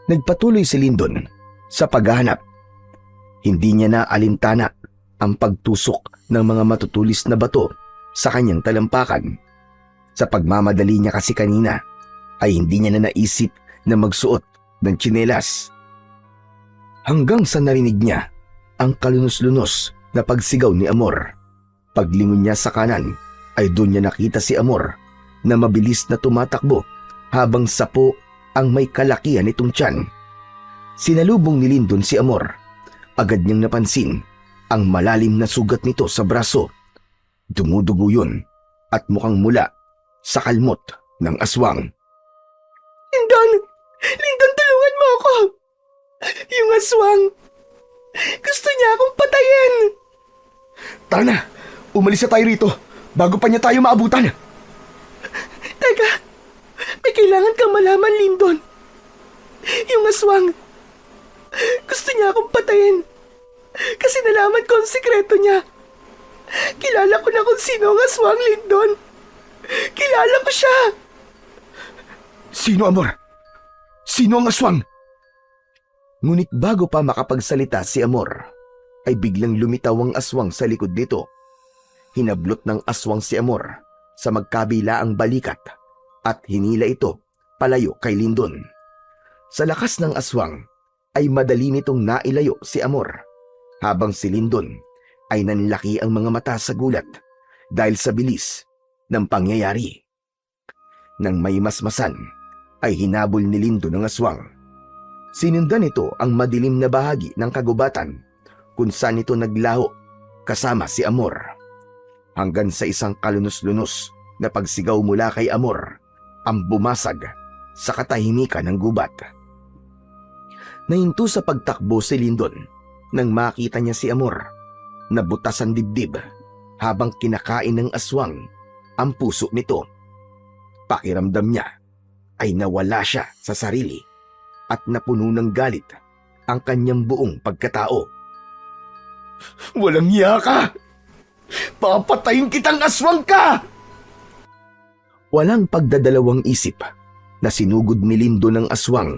Nagpatuloy si Lindon sa paghahanap. Hindi niya na alintana ang pagtusok ng mga matutulis na bato sa kanyang talampakan. Sa pagmamadali niya kasi kanina ay hindi niya na naisip na magsuot ng tsinelas. Hanggang sa narinig niya ang kalunos-lunos na pagsigaw ni Amor. Paglingon niya sa kanan ay doon niya nakita si Amor na mabilis na tumatakbo habang sapo ang may kalakihan nitong tiyan. Sinalubong ni Lindon si Amor. Agad niyang napansin ang malalim na sugat nito sa braso. Dumudugo yun at mukhang mula sa kalmot ng aswang. Lindon! Lindon, tulungan mo ako! Yung aswang! Gusto niya akong patayin! Tara na! Umalis na tayo rito bago pa niya tayo maabutan. Teka! May kailangan kang malaman, Lindon. Yung aswang! Gusto niya akong patayin. Kasi nalaman ko ang sikreto niya. Kilala ko na kung sino ang aswang, Lindon. Kilala ko siya. Sino, Amor? Sino ang aswang? Ngunit bago pa makapagsalita si Amor, ay biglang lumitaw ang aswang sa likod nito. Hinablot ng aswang si Amor sa magkabilaang balikat at hinila ito palayo kay Lindon. Sa lakas ng aswang ay madali nitong nailayo si Amor, habang si Lindon ay nanlaki ang mga mata sa gulat dahil sa bilis ng pangyayari. Nang may masmasan ay hinabol ni Lindon ang aswang. Sinundan nito ang madilim na bahagi ng kagubatan kung saan ito naglaho kasama si Amor. Hanggang sa isang kalunos-lunos na pagsigaw mula kay Amor ang bumasag sa katahimikan ng gubat. Nahinto sa pagtakbo si Lindon nang makita niya si Amor na butas ang dibdib habang kinakain ng aswang ang puso nito. Pakiramdam niya ay nawala siya sa sarili at napuno ng galit ang kanyang buong pagkatao. Walang hiya ka! Papatayin kitang aswang ka! Walang pagdadalawang isip na sinugod ni Lindon ng aswang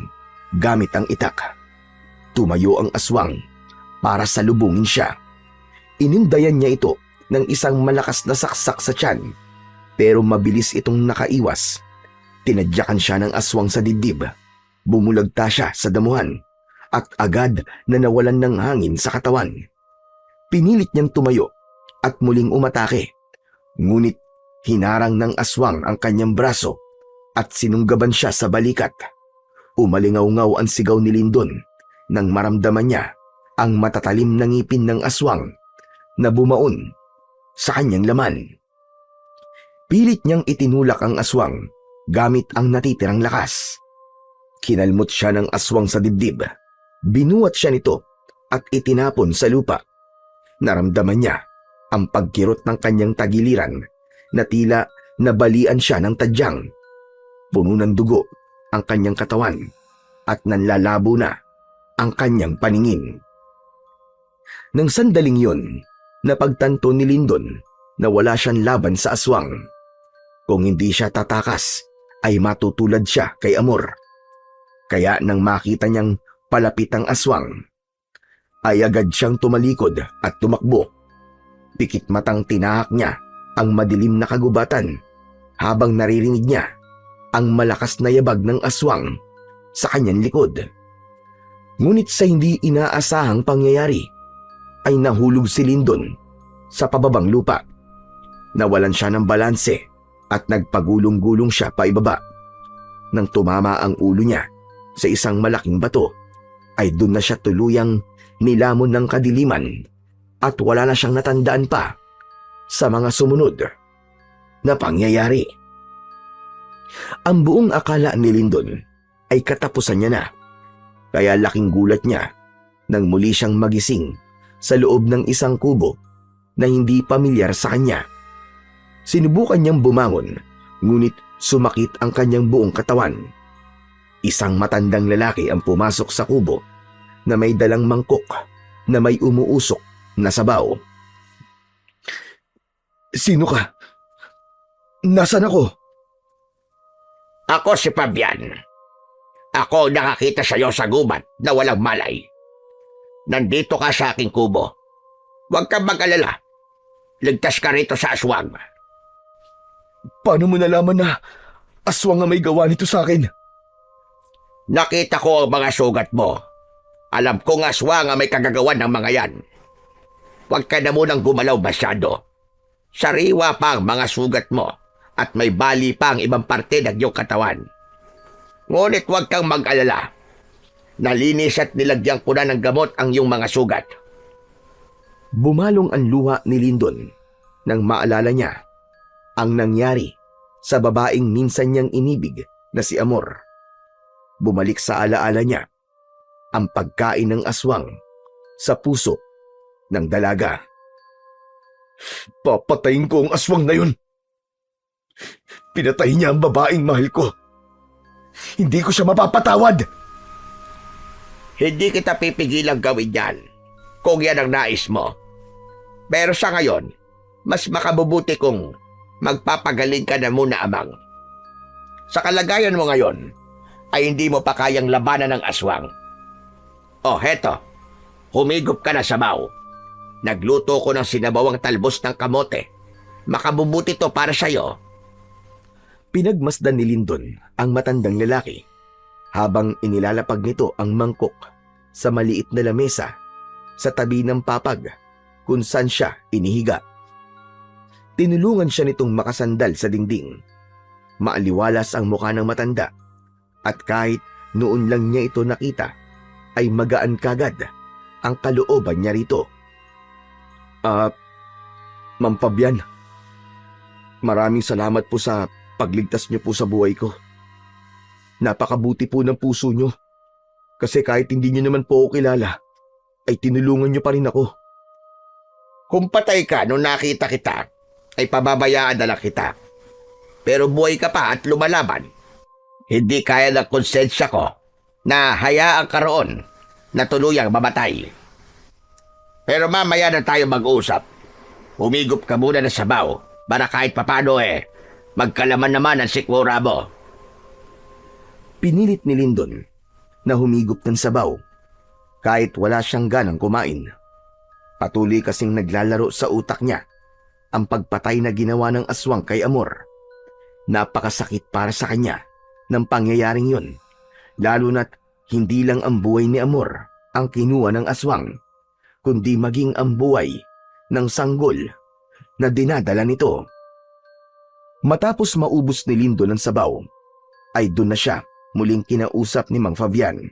gamit ang itak. Tumayo ang aswang para salubungin siya. Inindayan niya ito ng isang malakas na saksak sa tiyan, pero mabilis itong nakaiwas. Tinadyakan siya ng aswang sa dibdib. Bumulagta siya sa damuhan at agad na nawalan ng hangin sa katawan. Pinilit niyang tumayo at muling umatake. Ngunit hinarang ng aswang ang kanyang braso at sinunggaban siya sa balikat. Umalingaw-ngaw ang sigaw ni Lindon nang maramdaman niya ang matatalim na ngipin ng aswang na bumaon sa kanyang laman. Pilit niyang itinulak ang aswang gamit ang natitirang lakas. Kinalmot siya ng aswang sa dibdib. Binuhat siya nito at itinapon sa lupa. Naramdaman niya ang pagkirot ng kanyang tagiliran na tila nabalian siya ng tadyang. Puno ng dugo ang kanyang katawan at nanlalabo na ang kanyang paningin. Nang sandaling yun, napagtanto ni Lindon na wala siyang laban sa aswang. Kung hindi siya tatakas, ay matutulad siya kay Amor. Kaya nang makita niyang palapit ang aswang, ay agad siyang tumalikod at tumakbo. Pikit matang tinahak niya ang madilim na kagubatan habang naririnig niya ang malakas na yabag ng aswang sa kanyang likod. Ngunit sa hindi inaasahang pangyayari, ay nahulog si Lindon sa pababang lupa. Nawalan siya ng balanse at nagpagulong-gulong siya paibaba. Nang tumama ang ulo niya sa isang malaking bato, ay doon na siya tuluyang nilamon ng kadiliman at wala na siyang natandaan pa sa mga sumunod na pangyayari. Ang buong akala ni Lindon ay katapusan niya na, kaya laking gulat niya nang muli siyang magising sa loob ng isang kubo na hindi pamilyar sa kanya. Sinubukan niyang bumangon, ngunit sumakit ang kanyang buong katawan. Isang matandang lalaki ang pumasok sa kubo na may dalang mangkok na may umuusok na sabaw. Sino ka? Nasaan ako? Ako si Fabian. Ako ang nakakita sa iyo sa gubat na walang malay. Nandito ka sa aking kubo. Huwag kang mag-alala. Ligtas ka rito sa aswang. Paano mo nalaman na aswang ang may gawa nito sa akin? Nakita ko ang mga sugat mo. Alam kong aswang ang may kagagawan ng mga yan. Huwag ka na munang gumalaw masyado. Sariwa pa ang mga sugat mo at may bali pa ang ibang parte ng iyong katawan. Ngunit huwag kang mag-alala. Nalinis at nilagyan ko na ng gamot ang iyong mga sugat. Bumalong ang luha ni Lindon nang maalala niya ang nangyari sa babaeng minsan niyang inibig na si Amor. Bumalik sa alaala niya ang pagkain ng aswang sa puso ng dalaga. Papatayin ko ang aswang na yun. Pinatay niya ang babaeng mahal ko. Hindi ko siya mapapatawad. Hindi kita pipigilang gawin yan kung yan ang nais mo. Pero sa ngayon, mas makabubuti kung magpapagaling ka na muna, Amang. Sa kalagayan mo ngayon, ay hindi mo pa kayang labanan ng aswang. Oh, heto. Humigop ka na sa sabaw. Nagluto ko ng sinabawang talbos ng kamote. Makabubuti to para sa'yo. Pinagmasdan ni Lindon ang matandang lalaki habang inilalapag nito ang mangkok sa maliit na lamesa sa tabi ng papag kung saan siya inihiga. Tinulungan siya nitong makasandal sa dingding. Maaliwalas ang mukha ng matanda at kahit noon lang niya ito nakita ay magaan kagad ang kalooban niya rito. Ma'am Fabian, maraming salamat po sa pagligtas niyo po sa buhay ko. Napakabuti po ng puso niyo. Kasi kahit hindi niyo naman po ako kilala, ay tinulungan niyo pa rin ako. Kung patay ka nung nakita kita, ay pababayaan na lang kita. Pero buhay ka pa at lumalaban. Hindi kaya ng konsensya ko na hayaan ka roon na tuluyang mamatay. Pero mamaya na tayo mag-usap. Humigop ka muna ng sabaw para kahit papano magkalaman naman ang sikmura mo. Pinilit ni Lindon na humigop ng sabaw kahit wala siyang ganang kumain. Patuloy kasing naglalaro sa utak niya ang pagpatay na ginawa ng aswang kay Amor. Napakasakit para sa kanya ng pangyayaring yun, lalo na't hindi lang ang buhay ni Amor ang kinuha ng aswang, kundi maging ang buhay ng sanggol na dinadala nito. Matapos maubos ni Lindon ang sabaw, ay doon na siya muling kinausap ni Mang Fabian.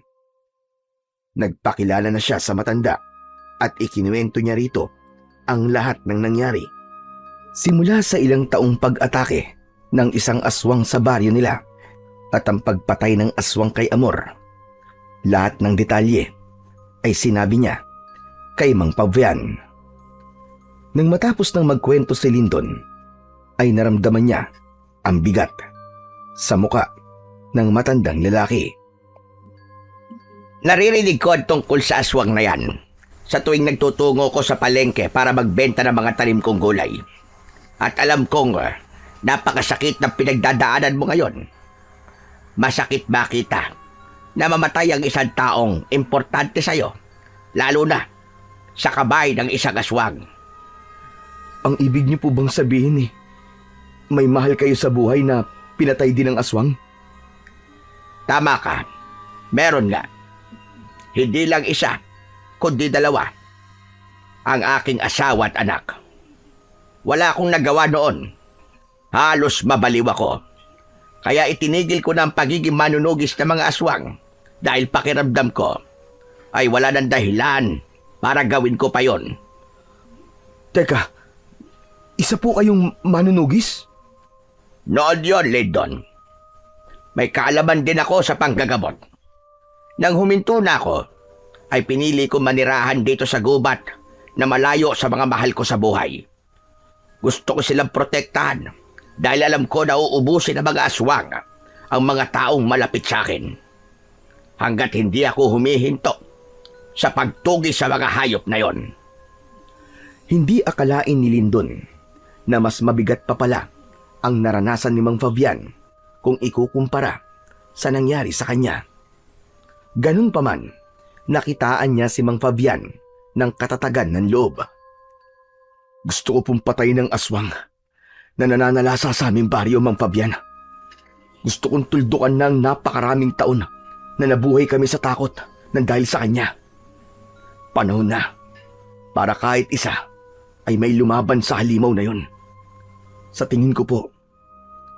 Nagpakilala na siya sa matanda at ikinuwento niya rito ang lahat ng nangyari. Simula sa ilang taong pag-atake ng isang aswang sa baryo nila at ang pagpatay ng aswang kay Amor. Lahat ng detalye ay sinabi niya kay Mang Fabian. Nang matapos ng magkwento si Lindon, ay naramdaman niya ang bigat sa muka ng matandang lalaki. Naririnig ko ang tungkol sa aswang na yan sa tuwing nagtutungo ko sa palengke para magbenta ng mga tanim kong gulay. At alam kong napakasakit ng pinagdadaanan mo ngayon. Masakit makita na mamatay ang isang taong importante sa'yo, lalo na sa kamay ng isang aswang. Ang ibig niyo po bang sabihin may mahal kayo sa buhay na pinatay din ng aswang? Tama ka. Meron nga. Hindi lang isa, kundi dalawa. Ang aking asawa at anak. Wala akong nagawa noon. Halos mabaliw ako. Kaya itinigil ko na ang pagiging manunugis ng mga aswang dahil pakiramdam ko ay wala ng dahilan para gawin ko pa yon. Teka, isa po kayong manunugis? Noon yon, Lindon. May kaalaman din ako sa panggagamot. Nang huminto na ako, ay pinili ko manirahan dito sa gubat na malayo sa mga mahal ko sa buhay. Gusto ko silang protektahan dahil alam ko na uubusin ng mga aswang ang mga taong malapit sa akin. Hanggat hindi ako humihinto sa pagtugi sa mga hayop na yon. Hindi akalain ni Lindon na mas mabigat pa pala ang naranasan ni Mang Fabian kung ikukumpara sa nangyari sa kanya. Ganun pa man, nakitaan niya si Mang Fabian ng katatagan ng loob. Gusto ko pong patayin ng aswang na nananalasa sa aming baryo, Mang Fabian. Gusto kong tuldukan ng napakaraming taon na nabuhay kami sa takot nang dahil sa kanya. Panahon na para kahit isa ay may lumaban sa halimaw na yon. Sa tingin ko po,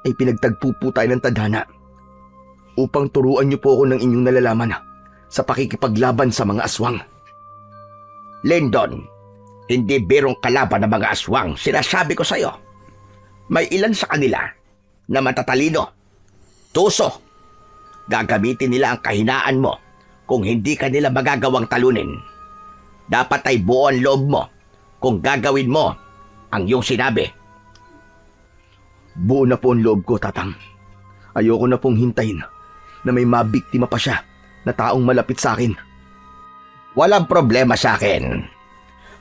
ay pinagtagpo po tayo ng tadhana upang turuan niyo po ako ng inyong nalalaman sa pakikipaglaban sa mga aswang. Lyndon, hindi birong kalaban ng mga aswang, sinasabi ko sa'yo. May ilan sa kanila na matatalino, tuso. Gagamitin nila ang kahinaan mo kung hindi ka nila magagawang talunin. Dapat ay buo ang loob mo kung gagawin mo ang iyong sinabi. Buo na po ang loob ko, Tatang. Ayoko na pong hintayin na may mabiktima pa siya na taong malapit sa akin. Walang problema sa akin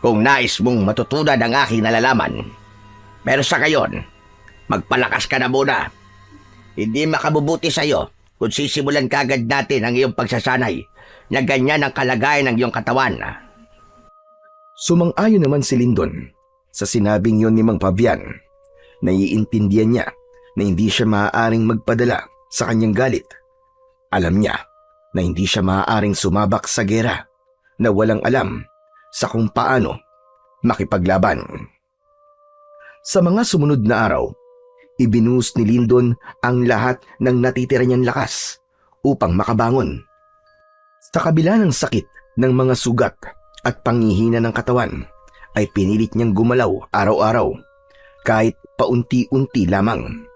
kung nais mong matutunan ang aking nalalaman. Pero sa ngayon, magpalakas ka na muna. Hindi makabubuti sa'yo kung sisimulan kagad natin ang iyong pagsasanay na ganyan ang kalagayan ng iyong katawan. Sumang-ayon naman si Lyndon sa sinabing yon ni Mang Fabian. Naiintindihan niya na hindi siya maaaring magpadala sa kanyang galit. Alam niya na hindi siya maaaring sumabak sa gera na walang alam sa kung paano makipaglaban. Sa mga sumunod na araw, ibinuhos ni Lyndon ang lahat ng natitira niyang lakas upang makabangon. Sa kabila ng sakit ng mga sugat at panghihina ng katawan, ay pinilit niyang gumalaw araw-araw kahit paunti-unti lamang.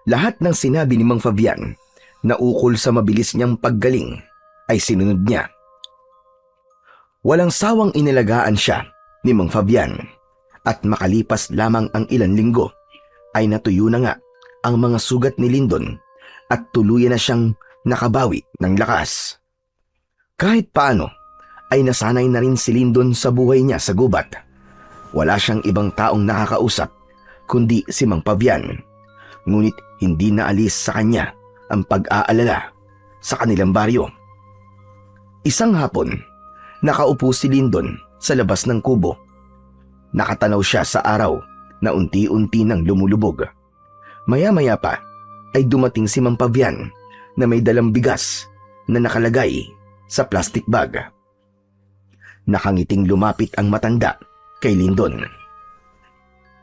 Lahat ng sinabi ni Mang Fabian na ukol sa mabilis niyang paggaling ay sinunod niya. Walang sawang inalagaan siya ni Mang Fabian at makalipas lamang ang ilang linggo ay natuyo na nga ang mga sugat ni Lyndon at tuluyan na siyang nakabawi ng lakas. Kahit paano ay nasanay na rin si Lyndon sa buhay niya sa gubat. Wala siyang ibang taong nakakausap kundi si Mang Fabian, ngunit hindi naalis sa kanya ang pag-aalala sa kanilang baryo. Isang hapon, nakaupo si Lyndon sa labas ng kubo. Nakatanaw siya sa araw na unti-unti nang lumulubog. Maya-maya pa ay dumating si Mang Fabian na may dalang bigas na nakalagay sa plastic bag. Nakangiting lumapit ang matanda kay Lyndon.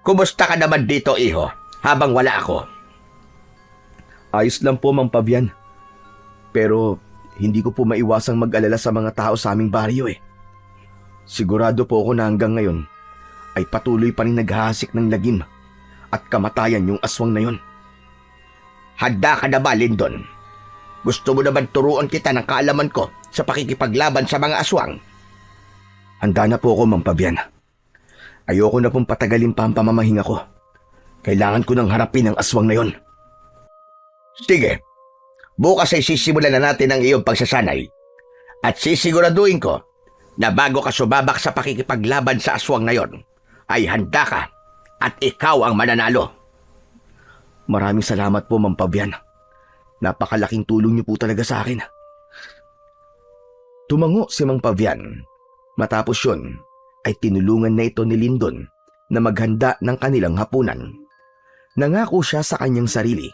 Kumusta ka naman dito, iho, habang wala ako? Ayos lang po, Mang Fabian. Pero hindi ko po maiwasang mag-alala sa mga tao sa aming baryo eh. Sigurado po ako na hanggang ngayon ay patuloy pa rin naghahasik ng lagim at kamatayan yung aswang na yon. Handa ka na ba, Lyndon? Gusto mo naman turuan kita ng kaalaman ko sa pakikipaglaban sa mga aswang? Handa na po ako, Mang Fabian. Ayoko na pong patagalin pa ang pamamahinga ko. Kailangan ko nang harapin ang aswang na yon. Sige, bukas ay sisimulan na natin ang iyong pagsasanay at sisiguraduhin ko na bago ka sumabak sa pakikipaglaban sa aswang na yon, ay handa ka at ikaw ang mananalo. Maraming salamat po, Mang Fabian. Napakalaking tulong niyo po talaga sa akin. Tumango si Mang Fabian. Matapos yun, ay tinulungan na ito ni Lyndon na maghanda ng kanilang hapunan. Nangako siya sa kanyang sarili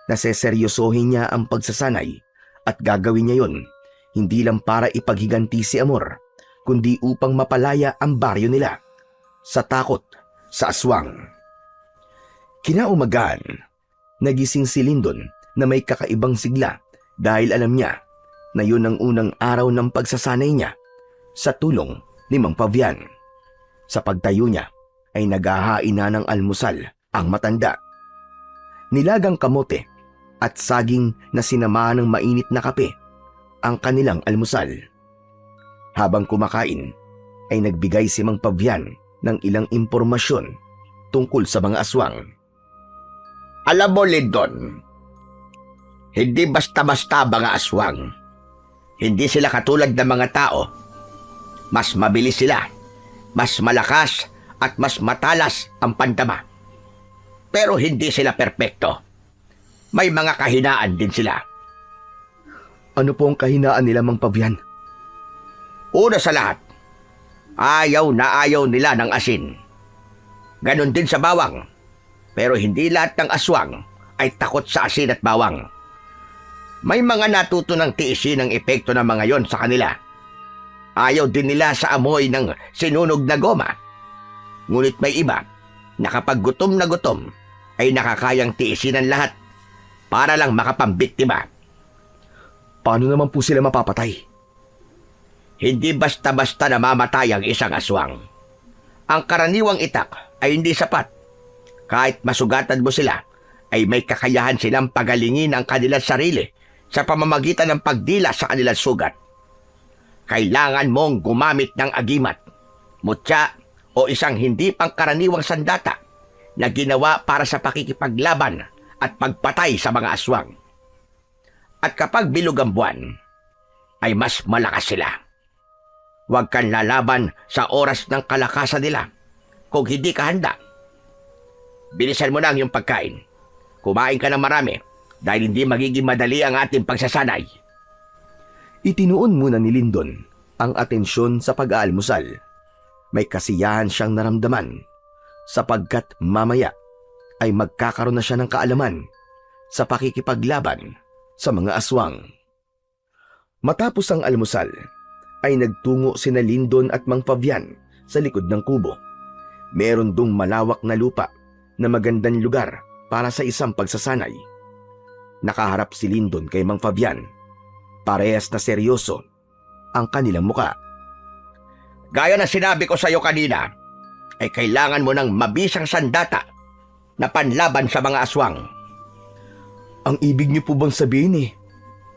na seseryosohin niya ang pagsasanay at gagawin niya yon hindi lang para ipaghiganti si Amor, kundi upang mapalaya ang baryo nila sa takot sa aswang. Kinaumagahan, nagising si Lyndon na may kakaibang sigla dahil alam niya na yun ang unang araw ng pagsasanay niya sa tulong ni Mang Fabian. Sa pagtayo niya ay naghahain na ng almusal ang matanda. Nilagang kamote at saging na sinamahan ng mainit na kape ang kanilang almusal. Habang kumakain ay nagbigay si Mang Fabian ng ilang impormasyon tungkol sa mga aswang. Alam mo, Lyndon, hindi basta-basta mga aswang. Hindi sila katulad ng mga tao. Mas mabilis sila, mas malakas at mas matalas ang pandama. Pero hindi sila perpekto. May mga kahinaan din sila. Ano po ang kahinaan nila, Mang Fabian? Una sa lahat, ayaw na ayaw nila ng asin. Ganon din sa bawang. Pero hindi lahat ng aswang ay takot sa asin at bawang. May mga natuto ng tiisin ang epekto ng mga yon sa kanila. Ayaw din nila sa amoy ng sinunog na goma. Ngunit may iba na kapag gutom na gutom ay nakakayang tiisin ang lahat para lang makapambiktima. Paano naman po sila mapapatay? Hindi basta-basta namamatay ang isang aswang. Ang karaniwang itak ay hindi sapat. Kahit masugatan mo sila, ay may kakayahan silang pagalingin ang kanilang sarili sa pamamagitan ng pagdila sa kanilang sugat. Kailangan mong gumamit ng agimat, mutya o isang hindi pangkaraniwang sandata na ginawa para sa pakikipaglaban at pagpatay sa mga aswang. At kapag bilog ang buwan, ay mas malakas sila. Huwag kang lalaban sa oras ng kalakasan nila kung hindi ka handa. Bilisan mo na ang iyong pagkain. Kumain ka ng marami dahil hindi magiging madali ang ating pagsasanay. Itinuon muna ni Lindon ang atensyon sa pag-aalmusal. May kasiyahan siyang naramdaman sapagkat mamaya ay magkakaroon na siya ng kaalaman sa pakikipaglaban sa mga aswang. Matapos ang almusal, ay nagtungo sina Lindon at Mang Fabian sa likod ng kubo. Meron dong malawak na lupa na magandang lugar para sa isang pagsasanay. Nakaharap si Lindon kay Mang Fabian. Parehas na seryoso ang kanilang muka. Gaya na sinabi ko sa iyo kanina, ay kailangan mo ng mabisang sandata na panlaban sa mga aswang. Ang ibig niyo po bang sabihin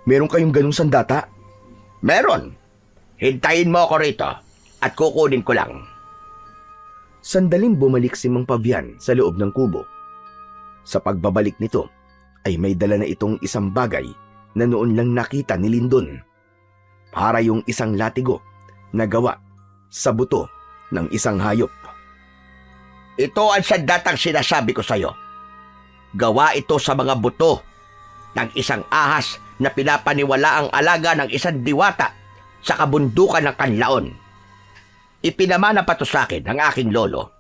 meron kayong ganung sandata? Meron. Hintayin mo ako rito at kukunin ko lang. Sandaling bumalik si Mang Fabian sa loob ng kubo. Sa pagbabalik nito, ay may dala na itong isang bagay na noon lang nakita ni Lindon. Para yung isang latigo na gawa sa buto ng isang hayop. Ito ang sandatang sinasabi ko sa iyo. Gawa ito sa mga buto ng isang ahas na pinapaniwala ang alaga ng isang diwata sa kabundukan ng Kanlaon. Ipinamana pa to sa akin ng aking lolo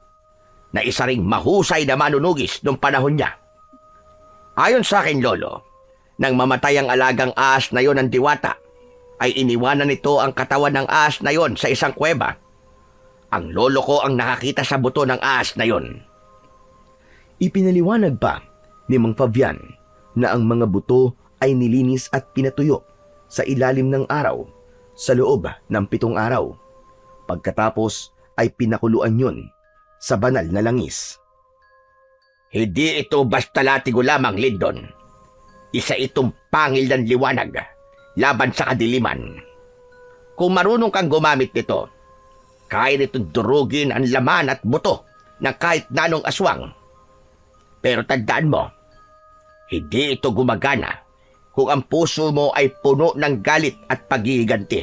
na isa ring mahusay na manunugis noong panahon niya. Ayon sa aking lolo, nang mamatay ang alagang ahas na yon ng diwata, ay iniwanan nito ang katawan ng ahas na yon sa isang kuweba. Ang lolo ko ang nakakita sa buto ng ahas na yon. Ipinaliwanag pa ni Mang Fabian na ang mga buto ay nilinis at pinatuyo sa ilalim ng araw sa loob ng 7 araw. Pagkatapos ay pinakuluan yun sa banal na langis. Hindi ito basta latigo lamang, Lindon. Isa itong pangil ng liwanag laban sa kadiliman. Kung marunong kang gumamit nito, kaya nitong durugin ang laman at buto ng kahit na anong aswang. Pero tandaan mo, hindi ito gumagana kung ang puso mo ay puno ng galit at paghihiganti.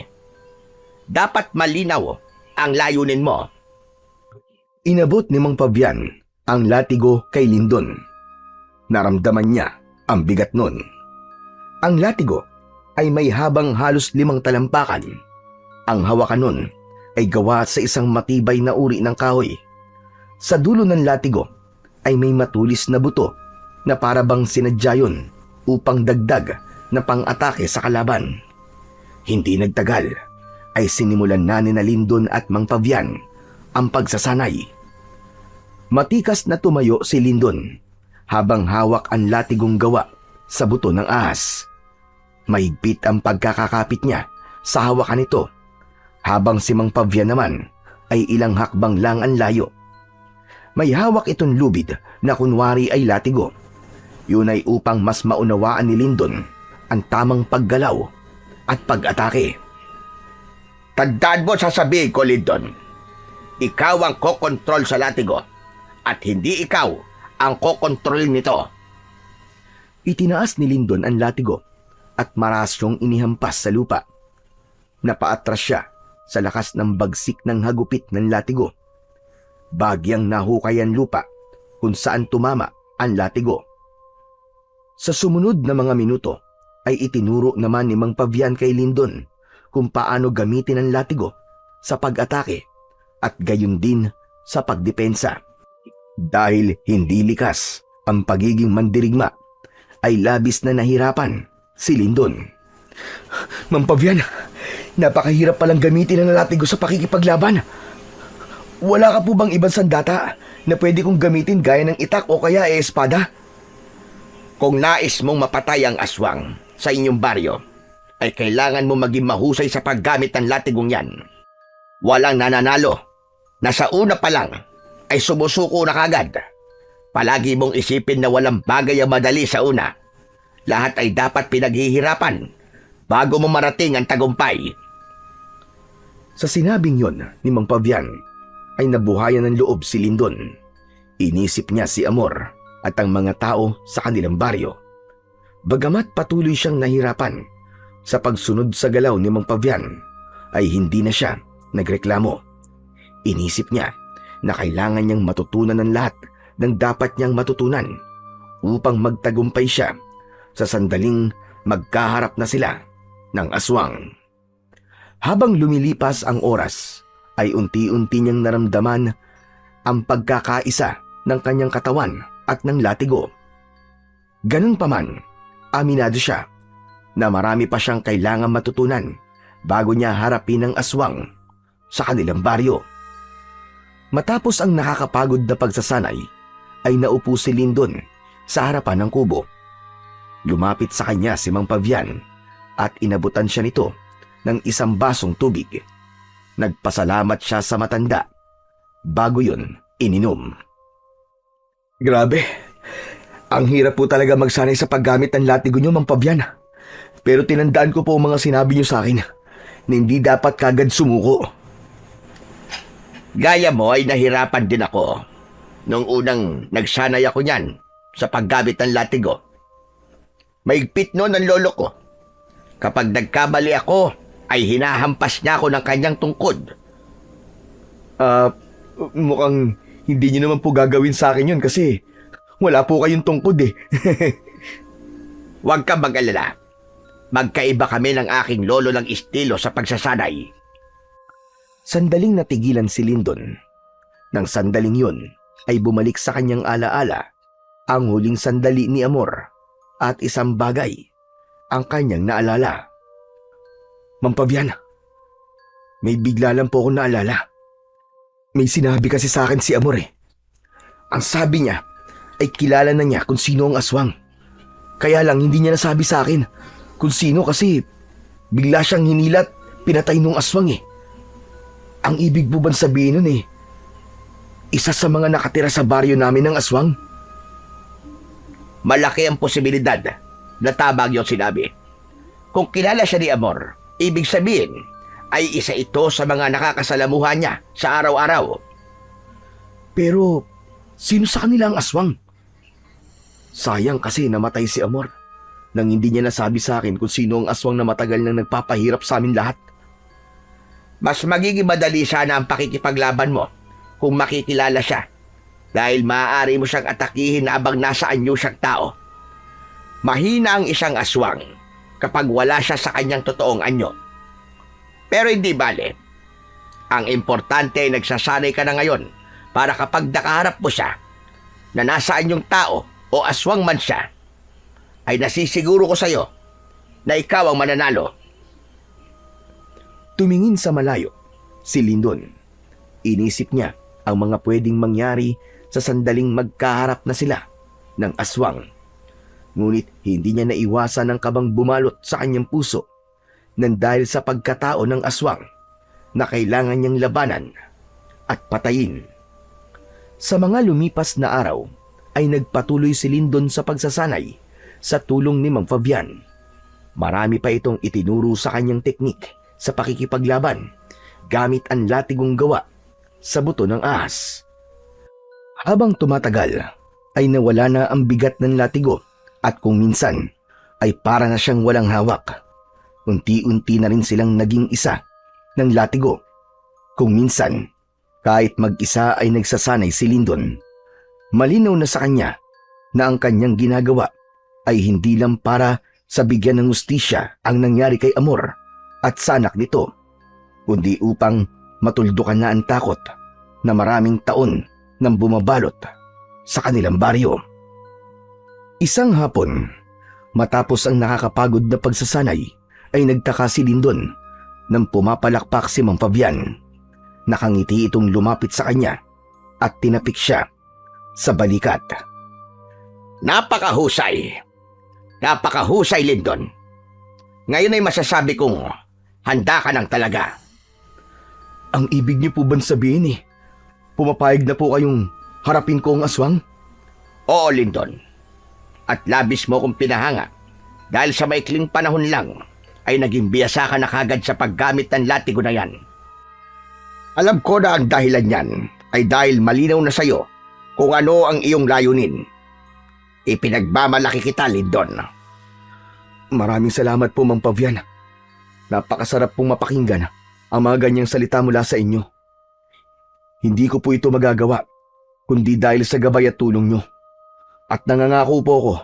Dapat malinaw ang layunin mo. Inabot ni Mang Fabian ang latigo kay Lindon. Naramdaman niya ang bigat nun. Ang latigo ay may habang halos 5 talampakan. Ang hawakan nun ay gawa sa isang matibay na uri ng kahoy. Sa dulo ng latigo ay may matulis na buto na para bang sinadya yun upang dagdag na pang-atake sa kalaban. Hindi nagtagal ay sinimulan na ni Lindon at Mang Fabian ang pagsasanay. Matikas na tumayo si Lindon habang hawak ang latigong gawa sa buto ng ahas. Mahigpit ang pagkakakapit niya sa hawakan nito, habang si Mang Fabian naman ay ilang hakbang lang ang layo. May hawak itong lubid na kunwari ay latigo. Yun ay upang mas maunawaan ni Lindon ang tamang paggalaw at pag-atake. Tandaan mo sasabihin ko, Lindon. Ikaw ang kokontrol sa latigo at hindi ikaw ang kokontrol nito. Itinaas ni Lindon ang latigo at marasyong inihampas sa lupa. Napaatras siya sa lakas ng bagsik ng hagupit ng latigo. Bagyang nahukay ang lupa kung saan tumama ang latigo. Sa sumunod na mga minuto ay itinuro naman ni Mang Fabian kay Lindon kung paano gamitin ang latigo sa pag-atake at gayon din sa pagdepensa. Dahil hindi likas ang pagiging mandirigma, ay labis na nahirapan si Lindon. Mang Pavian, napakahirap palang gamitin ang latigo sa pakikipaglaban. Wala ka po bang ibang sandata na pwede kong gamitin gaya ng itak o kaya espada? Kung nais mong mapatay ang aswang sa inyong baryo, ay kailangan mo maging mahusay sa paggamit ng latigong yan. Walang nananalo na sa una pa lang ay sumusuko na kagad. Palagi mong isipin na walang bagay ang madali sa una. Lahat ay dapat pinaghihirapan bago mo marating ang tagumpay. Sa sinabing yon ni Mang Pavian, ay nabuhayan ng loob si Lindon. Inisip niya si Amor at ang mga tao sa kanilang baryo. Bagamat patuloy siyang nahirapan sa pagsunod sa galaw ni Mang Pavian, ay hindi na siya nagreklamo. Inisip niya na kailangan niyang matutunan ng lahat ng dapat niyang matutunan upang magtagumpay siya sa sandaling magkaharap na sila ng aswang. Habang lumilipas ang oras, ay unti-unti niyang naramdaman ang pagkakaisa ng kanyang katawan at ng latigo. Ganun pa man, aminado siya na marami pa siyang kailangan matutunan bago niya harapin ang aswang sa kanilang baryo. Matapos ang nakakapagod na pagsasanay, ay naupo si Lindon sa harapan ng kubo. Lumapit sa kanya si Mang Pavian at inabutan siya nito ng isang basong tubig. Nagpasalamat siya sa matanda. Bago yun, ininom. Grabe, ang hirap po talaga magsanay sa paggamit ng latigo niyo, Mang Pavian. Pero tinandaan ko po ang mga sinabi niyo sa akin na hindi dapat kagad sumuko. Gaya mo ay nahirapan din ako noong unang nagsanay ako niyan sa paggamit ng latigo. Maigpit noon ang lolo ko. Kapag nagkamali ako, ay hinahampas niya ako ng kanyang tungkod. Mukhang hindi niyo naman po gagawin sa akin yun kasi wala po kayong tungkod eh. Huwag ka mag-alala. Magkaiba kami ng aking lolo ng estilo sa pagsasanay. Sandaling natigilan si Lindon. Nang sandaling yun, ay bumalik sa kanyang alaala ang huling sandali ni Amor at isang bagay ang kanyang naalala. Mang Pavian, may bigla lang po akong naalala. May sinabi kasi sa akin si Amor eh. Ang sabi niya ay kilala na niya kung sino ang aswang. Kaya lang hindi niya nasabi sa akin kung sino kasi bigla siyang hinilat, pinatay nung aswang eh. Ang ibig po bang sabihin nun eh, isa sa mga nakatira sa baryo namin ng aswang? Malaki ang posibilidad na tama yung sinabi. Kung kilala siya ni Amor, ibig sabihin ay isa ito sa mga nakakasalamuhan niya sa araw-araw. Pero sino sa kanila ang aswang? Sayang kasi namatay si Amor nang hindi niya nasabi sa akin kung sino ang aswang na matagal nang nagpapahirap sa amin lahat. Mas magiging madali sana ang pakikipaglaban mo kung makikilala siya dahil maaari mo siyang atakihin na abang nasa anyo siyang tao. Mahina ang isang aswang kapag wala siya sa kanyang totoong anyo. Pero hindi bale. Ang importante ay nagsasanay ka na ngayon para kapag nakaharap mo siya na nasa anyong tao o aswang man siya, ay nasisiguro ko sa iyo na ikaw ang mananalo. Tumingin sa malayo si Lindon. Inisip niya ang mga pwedeng mangyari sa sandaling magkaharap na sila ng aswang. Ngunit hindi niya naiwasan ang kabang bumalot sa kanyang puso nang dahil sa pagkatao ng aswang na kailangan niyang labanan at patayin. Sa mga lumipas na araw ay nagpatuloy si Lindon sa pagsasanay sa tulong ni Mang Fabian. Marami pa itong itinuro sa kanyang teknik sa pakikipaglaban gamit ang latigong gawa sa buto ng ahas. Habang tumatagal ay nawala na ang bigat ng latigo at kung minsan ay para na siyang walang hawak. Unti-unti na rin silang naging isa ng latigo. Kung minsan, kahit mag-isa ay nagsasanay si Lindon, malinaw na sa kanya na ang kanyang ginagawa ay hindi lang para sa bigyan ng hustisya ang nangyari kay Amor at sa anak nito, kundi upang matuldukan na ang takot na maraming taon nang bumabalot sa kanilang baryo. Isang hapon, matapos ang nakakapagod na pagsasanay, ay nagtaka si Lindon nang pumapalakpak si Mang Fabian. Nakangiti itong lumapit sa kanya at tinapik siya sa balikat. Napakahusay! Napakahusay, Lindon. Ngayon ay masasabi kong handa ka ng talaga. Ang ibig niyo po bang sabihin pumapayag na po kayong harapin ko ang aswang? Oo, Lindon. At labis mo kong pinahanga dahil sa maikling panahon lang ay naging biyasa ka na kagad sa paggamit ng latigo na yan. Alam ko na ang dahilan niyan ay dahil malinaw na sa'yo kung ano ang iyong layunin. Ipinagmamalaki kita, Lindon. Maraming salamat po, Mang Fabian. Napakasarap pong mapakinggan ang mga ganyang salita mula sa inyo. Hindi ko po ito magagawa kundi dahil sa gabay at tulong nyo. At nangangako po ako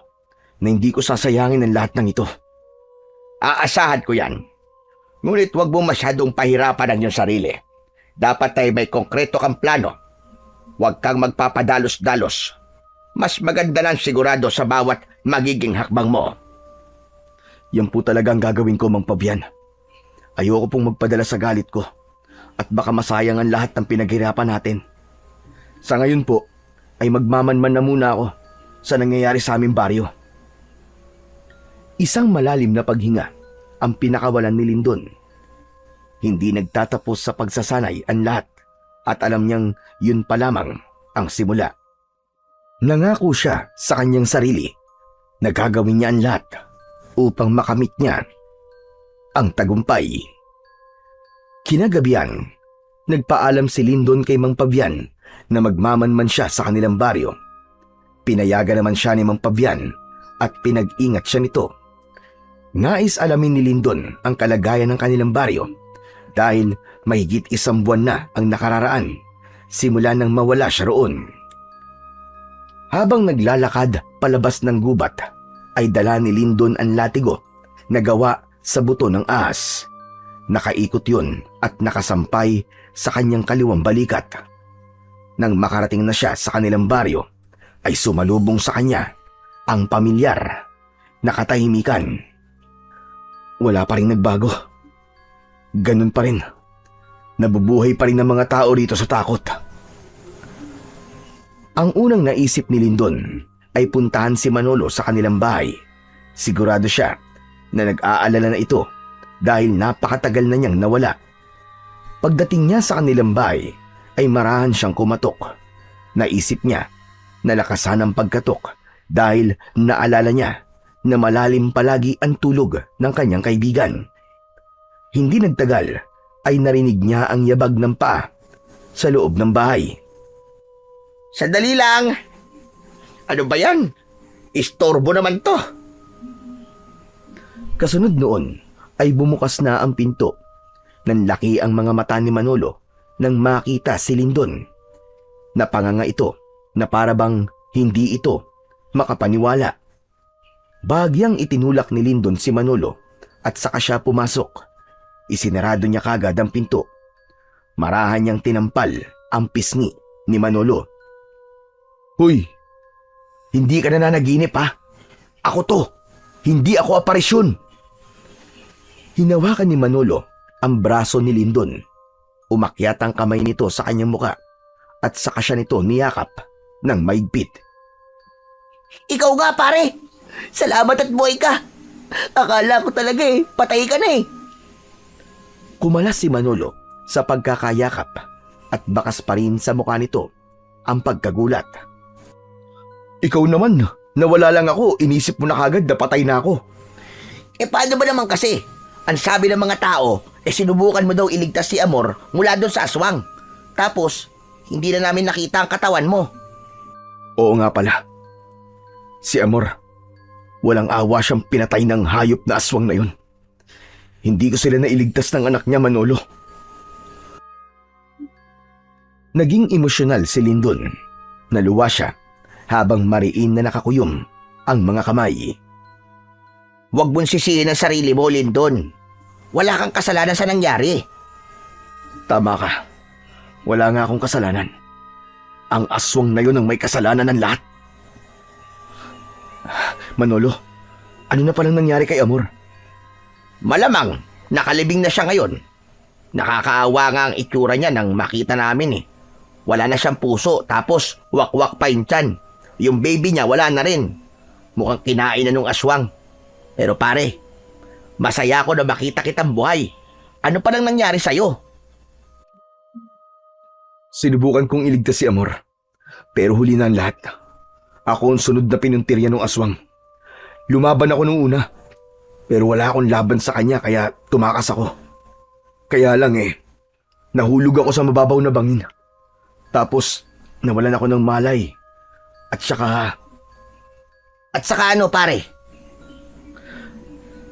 na hindi ko sasayangin ang lahat ng ito. Aasahan ko yan. Ngunit huwag mo masyadong pahirapan ang iyong sarili. Dapat ay may konkreto kang plano. Huwag kang magpapadalos-dalos. Mas maganda lang sigurado sa bawat magiging hakbang mo. Yan po talaga ang gagawin ko, Mang Fabian. Ayoko pong magpadala sa galit ko at baka masayang ang lahat ng pinaghirapan natin. Sa ngayon po, ay magmamanman na muna ako sa nangyayari sa aming baryo. Isang malalim na paghinga ang pinakawalan ni Lindon. Hindi nagtatapos sa pagsasanay ang lahat at alam niyang yun pa lamang ang simula. Nangako siya sa kanyang sarili na gagawin niya ang lahat upang makamit niya ang tagumpay. Kinagabihan, nagpaalam si Lindon kay Mang Fabian na magmamanman siya sa kanilang baryo. Pinayagan naman siya ni Mang Fabian at pinag-ingat siya nito. Nais alamin ni Lindon ang kalagayan ng kanilang baryo dahil mahigit 1 buwan na ang nakararaan simula nang mawala siya roon. Habang naglalakad palabas ng gubat, ay dala ni Lindon ang latigo na gawa sa buto ng ahas. Nakaikot yun at nakasampay sa kanyang kaliwang balikat. Nang makarating na siya sa kanilang baryo, ay sumalubong sa kanya ang pamilyar na katahimikan. Wala pa rin nagbago. Ganun pa rin. Nabubuhay pa rin ang mga tao rito sa takot. Ang unang naisip ni Lindon ay puntahan si Manolo sa kanilang bahay. Sigurado siya na nag-aalala na ito dahil napakatagal na niyang nawala. Pagdating niya sa kanilang bahay ay marahan siyang kumatok. Naisip niya na lakasan ang pagkatok dahil naalala niya na malalim palagi ang tulog ng kanyang kaibigan. Hindi nagtagal ay narinig niya ang yabag ng paa sa loob ng bahay. Sandali lang! Ano ba yan? Istorbo naman to! Kasunod noon ay bumukas na ang pinto. Nanlaki ang mga mata ni Manolo nang makita si Lindon. Napanganga ito na parabang hindi ito makapaniwala. Bahagyang itinulak ni Lindon si Manolo at saka siya pumasok. Isinarado niya kagad ang pinto. Marahan niyang tinampal ang pisngi ni Manolo. Hoy, Hindi ka na nanaginip ha? Ako to! Hindi ako aparisyon! Hinawakan ni Manolo ang braso ni Lindon. Umakyat ang kamay nito sa kanyang muka at saka siya nito niyakap ng maigpit. Ikaw nga, pare! Salamat at buhay ka! Akala ko talaga patay ka na Kumalas si Manolo sa pagkakayakap at bakas pa rin sa mukha nito ang pagkagulat. ikaw naman, nawala lang ako, inisip mo na kagad na patay na ako. Paano ba naman kasi? Ang sabi ng mga tao, sinubukan mo daw iligtas si Amor mula doon sa aswang. Tapos, hindi na namin nakita ang katawan mo. Oo nga pala. Si Amor, walang awa siyang pinatay ng hayop na aswang na yun. Hindi ko sila nailigtas ng anak niya, Manolo. Naging emosyonal si Lindon. Naluwa siya habang mariin na nakakuyom ang mga kamay. Huwag mong sisihin ang sarili mo, Lindon. Wala kang kasalanan sa nangyari. Tama ka. Wala nga akong kasalanan. Ang aswang na yon ang may kasalanan ng lahat. Manolo, ano na palang nangyari kay Amor? Malamang, nakalibing na siya ngayon. Nakakaawa nga ang itsura niya nang makita namin eh. Wala na siyang puso, tapos wakwak pa yung tiyan. Yung baby niya wala na rin. Mukhang kinain na nung aswang. Pero pare, masaya ako na makita kitang buhay. Ano pa lang nangyari sa'yo? Sinubukan kong iligtas si Amor. Pero huli na ang lahat. Ako ang sunod na pinuntirya ng aswang. Lumaban ako nung una. Pero wala akong laban sa kanya kaya tumakas ako. Kaya lang nahulog ako sa mababaw na bangin. Tapos nawalan ako ng malay. At saka Ano pare?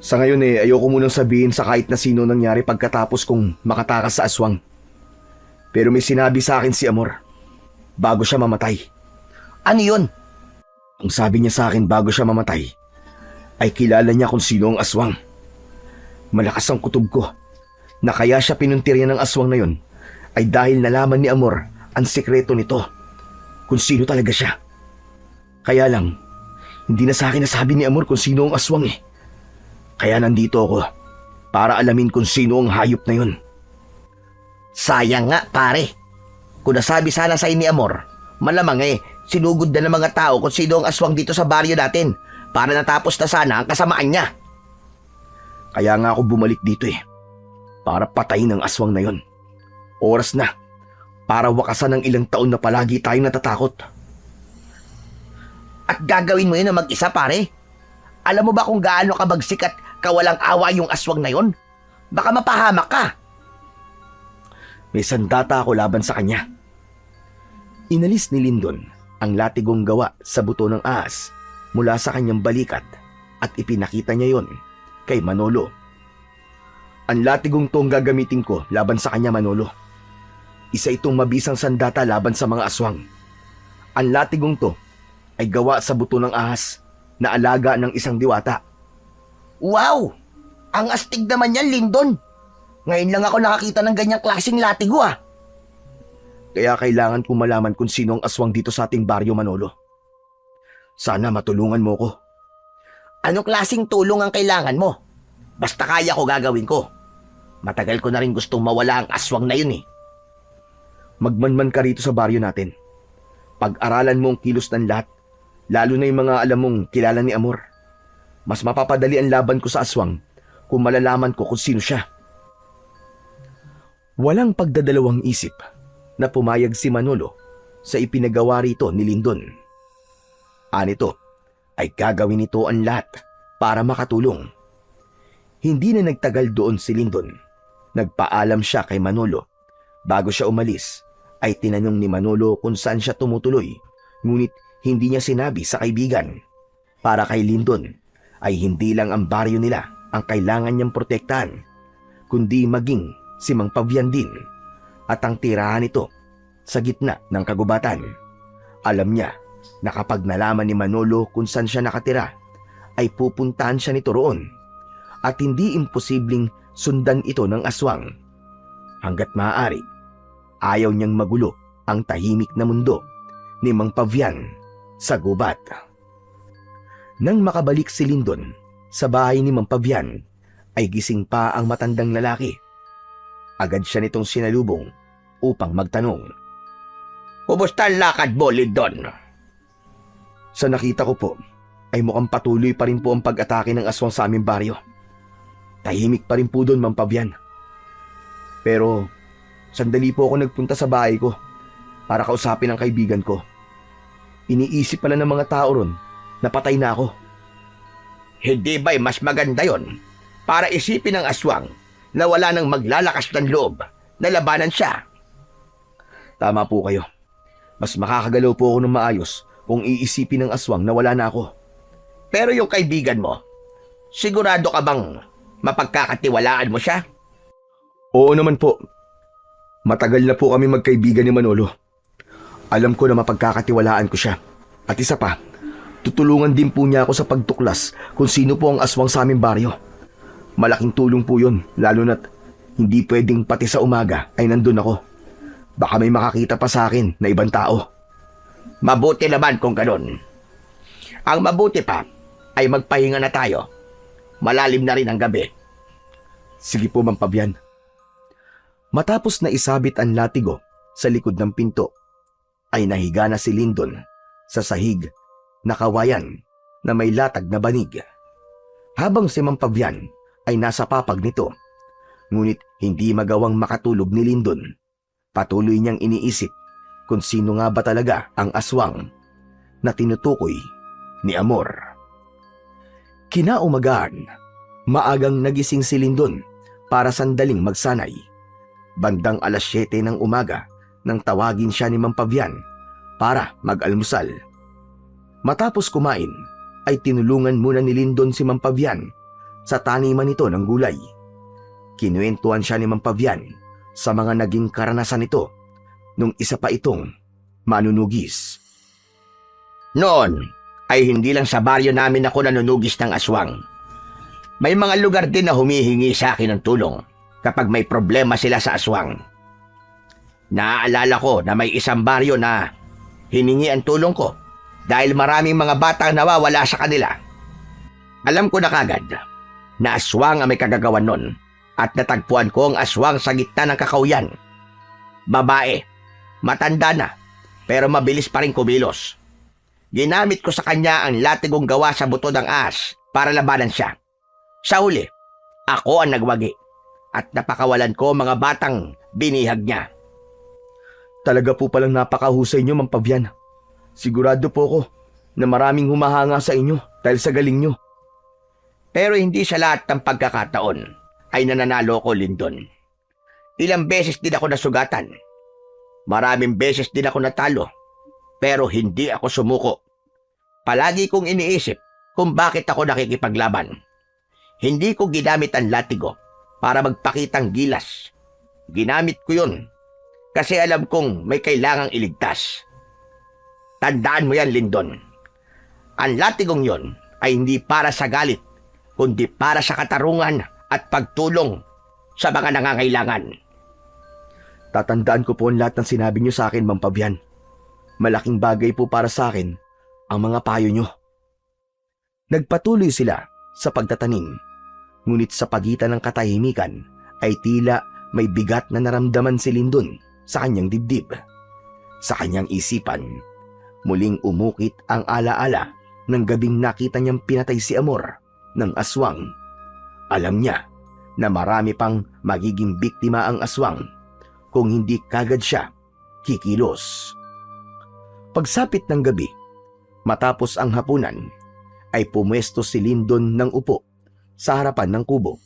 sa ngayon ayoko munang sabihin sa kahit na sino nangyari pagkatapos kong makatakas sa aswang. Pero may sinabi sa akin si Amor bago siya mamatay. Ano yun? Ang sabi niya sa akin bago siya mamatay ay kilala niya kung sino ang aswang. Malakas ang kutob ko na kaya siya pinuntirya ng aswang na yon ay dahil nalaman ni Amor ang sikreto nito kung sino talaga siya. Kaya lang, hindi na sa akin nasabi ni Amor kung sino ang aswang Kaya nandito ako para alamin kung sino ang hayop na yon. Sayang nga pare. Kung nasabi sana sa ni Amor, malamang sinugod na ng mga tao kung sino ang aswang dito sa baryo natin para natapos na sana ang kasamaan niya. Kaya nga ako bumalik dito para patayin ang aswang na yon. Oras na para wakasan ng ilang taon na palagi tayong natatakot. At gagawin mo yun na mag-isa pare? Alam mo ba kung gaano kabagsik at kawalang awa yung aswang na yon? Baka mapahamak ka. May sandata ako laban sa kanya. Inalis ni Lindon ang latigong gawa sa buto ng ahas mula sa kanyang balikat at ipinakita niya yon kay Manolo. Ang latigong to ang gagamitin ko laban sa kanya, Manolo. Isa itong mabisang sandata laban sa mga aswang. Ang latigong to ay gawa sa buto ng ahas na alaga ng isang diwata. Wow! Ang astig naman yan, Lindon. Ngayon lang ako nakakita ng ganyang klaseng latigo Kaya kailangan kong malaman kung sino ang aswang dito sa ating baryo, Manolo. Sana matulungan mo ko. Anong klaseng tulong ang kailangan mo? Basta kaya ko gagawin ko. Matagal ko na rin gustong mawala ang aswang na yun Magmanman ka rito sa baryo natin. Pag-aralan mo ang kilos ng lahat, lalo na yung mga alam mong kilala ni Amor. Mas mapapadali ang laban ko sa aswang kung malalaman ko kung sino siya. Walang pagdadalawang isip na pumayag si Manolo sa ipinagawa rito ni Lindon. Anito ay gagawin nito ang lahat para makatulong. Hindi na nagtagal doon si Lindon. Nagpaalam siya kay Manolo. Bago siya umalis, ay tinanong ni Manolo kung saan siya tumutuloy, ngunit hindi niya sinabi sa kaibigan. Para kay Lindon, ay hindi lang ang baryo nila ang kailangan niyang protektahan, kundi maging si Mang Pavian din at ang tirahan nito sa gitna ng kagubatan. Alam niya na kapag nalaman ni Manolo kung saan siya nakatira, ay pupuntahan siya nito roon at hindi imposibleng sundan ito ng aswang. Hanggat maaari, ayaw niyang magulo ang tahimik na mundo ni Mang Pavian sa gubat. Nang makabalik si Lindon sa bahay ni Mang Pavian, ay gising pa ang matandang lalaki. Agad siya nitong sinalubong upang magtanong. Kumusta ang lakad mo, Lindon? Sa nakita ko po, ay mukhang patuloy pa rin po ang pag-atake ng aswang sa aming baryo. Tahimik pa rin po doon, Mang Pavian. Pero sandali po ako nagpunta sa bahay ko para kausapin ang kaibigan ko. Iniisip pala ng mga tao ron na patay na ako. Hindi ba'y mas maganda yon para isipin ng aswang na wala nang maglalakas ng loob na labanan siya? Tama po kayo. Mas makakagalaw po ako ng maayos kung iisipin ng aswang na wala na ako. Pero yung kaibigan mo, sigurado ka bang mapagkakatiwalaan mo siya? Oo naman po. Matagal na po kami magkaibigan ni Manolo. Alam ko na mapagkakatiwalaan ko siya. At isa pa, tutulungan din po niya ako sa pagtuklas kung sino po ang aswang sa aming baryo. Malaking tulong po yun, lalo na't hindi pwedeng pati sa umaga ay nandun ako. Baka may makakita pa sa akin na ibang tao. Mabuti naman kung ganun. Ang mabuti pa ay magpahinga na tayo. Malalim na rin ang gabi. Sige po, Mang Pabian. Matapos na isabit ang latigo sa likod ng pinto, ay nahiga na si Lindon sa sahig na kawayan na may latag na banig. Habang si Mang Pabian ay nasa papag nito, ngunit hindi magawang makatulog ni Lindon. Patuloy niyang iniisip kung sino nga ba talaga ang aswang na tinutukoy ni Amor. Kinaumagahan, maagang nagising si Lindon para sandaling magsanay. Bandang 7:00 ng umaga nang tawagin siya ni Mang Pabian para mag-almusal. Matapos kumain, ay tinulungan muna ni Lindon si Mang Pabian sa taniman nito ng gulay. Kinuwentuhan siya ni Mang Pabian sa mga naging karanasan nito nung isa pa itong manunugis. Noon ay hindi lang sa baryo namin ako nanunugis ng aswang. May mga lugar din na humihingi sa akin ng tulong kapag may problema sila sa aswang. Naaalala ko na may isang baryo na hiningi ang tulong ko dahil maraming mga batang nawawala sa kanila. Alam ko na kagad na aswang ang may kagagawan nun at natagpuan ko ang aswang sa gitna ng kakauyan. Babae, matanda na, pero mabilis pa rin kumilos. Ginamit ko sa kanya ang latigong gawa sa buto ng ahas para labanan siya. Sa huli, ako ang nagwagi at napakawalan ko mga batang binihag niya. Talaga po palang napakahusay niyo, Mang Pabian. Sigurado po ako na maraming humahanga sa inyo dahil sa galing niyo. Pero hindi sa lahat ng pagkakataon ay nananalo ko, Lindon. Ilang beses din ako nasugatan. Maraming beses din ako natalo. Pero hindi ako sumuko. Palagi kong iniisip kung bakit ako nakikipaglaban. Hindi ko ginamit ang latigo para magpakitang gilas. Ginamit ko yun kasi alam kong may kailangang iligtas. Tandaan mo yan, Lindon. Ang latigong yon ay hindi para sa galit, kundi para sa katarungan at pagtulong sa mga nangangailangan. Tatandaan ko po ang lahat ng sinabi niyo sa akin, Mang Pabian. Malaking bagay po para sa akin ang mga payo niyo. Nagpatuloy sila sa pagtatanim, ngunit sa pagitan ng katahimikan ay tila may bigat na naramdaman si Lindon sa kanyang dibdib. Sa kanyang isipan, muling umukit ang alaala ng gabing nakita niyang pinatay si Amor ng aswang. Alam niya na marami pang magiging biktima ang aswang kung hindi kagad siya kikilos. Pagsapit ng gabi, matapos ang hapunan, ay pumwesto si Lindon ng upo sa harapan ng kubo,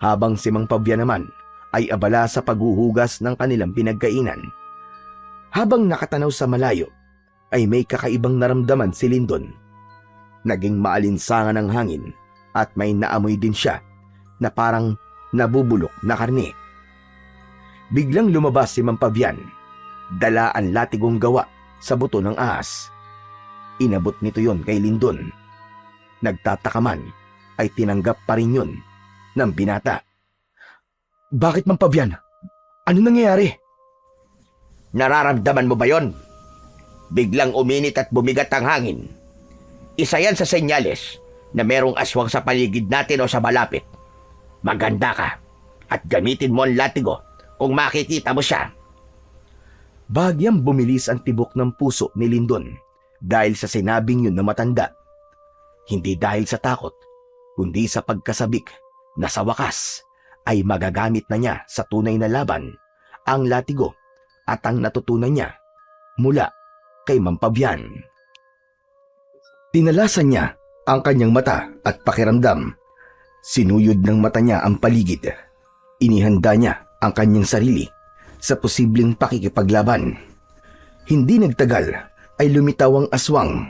habang si Mang Pabian naman ay abala sa paghuhugas ng kanilang pinagkainan. Habang nakatanaw sa malayo, ay may kakaibang naramdaman si Lindon. Naging maalinsangan ang hangin at may naamoy din siya na parang nabubulok na karne. Biglang lumabas si Mang Pabian, dala ang latigong gawa sa buto ng ahas. Inabot nito yon kay Lindon. Nagtataka man ay tinanggap pa rin yun ng binata. Bakit, Mang Pabian? Ano nangyayari? Nararamdaman mo ba yon? Biglang uminit at bumigat ang hangin. Isa yan sa senyales na merong aswang sa paligid natin o sa malapit. Maganda ka at gamitin mo ang latigo kung makikita mo siya. Bagyang bumilis ang tibok ng puso ni Lindon dahil sa sinabing yun na matanda. Hindi dahil sa takot, kundi sa pagkasabik na sa wakas ay magagamit na niya sa tunay na laban ang latigo at ang natutunan niya mula kay Mang Pabian. Tinalasan niya ang kanyang mata at pakiramdam. Sinuyod ng mata niya ang paligid. Inihanda niya ang kanyang sarili sa posibleng pakikipaglaban. Hindi nagtagal ay lumitaw ang aswang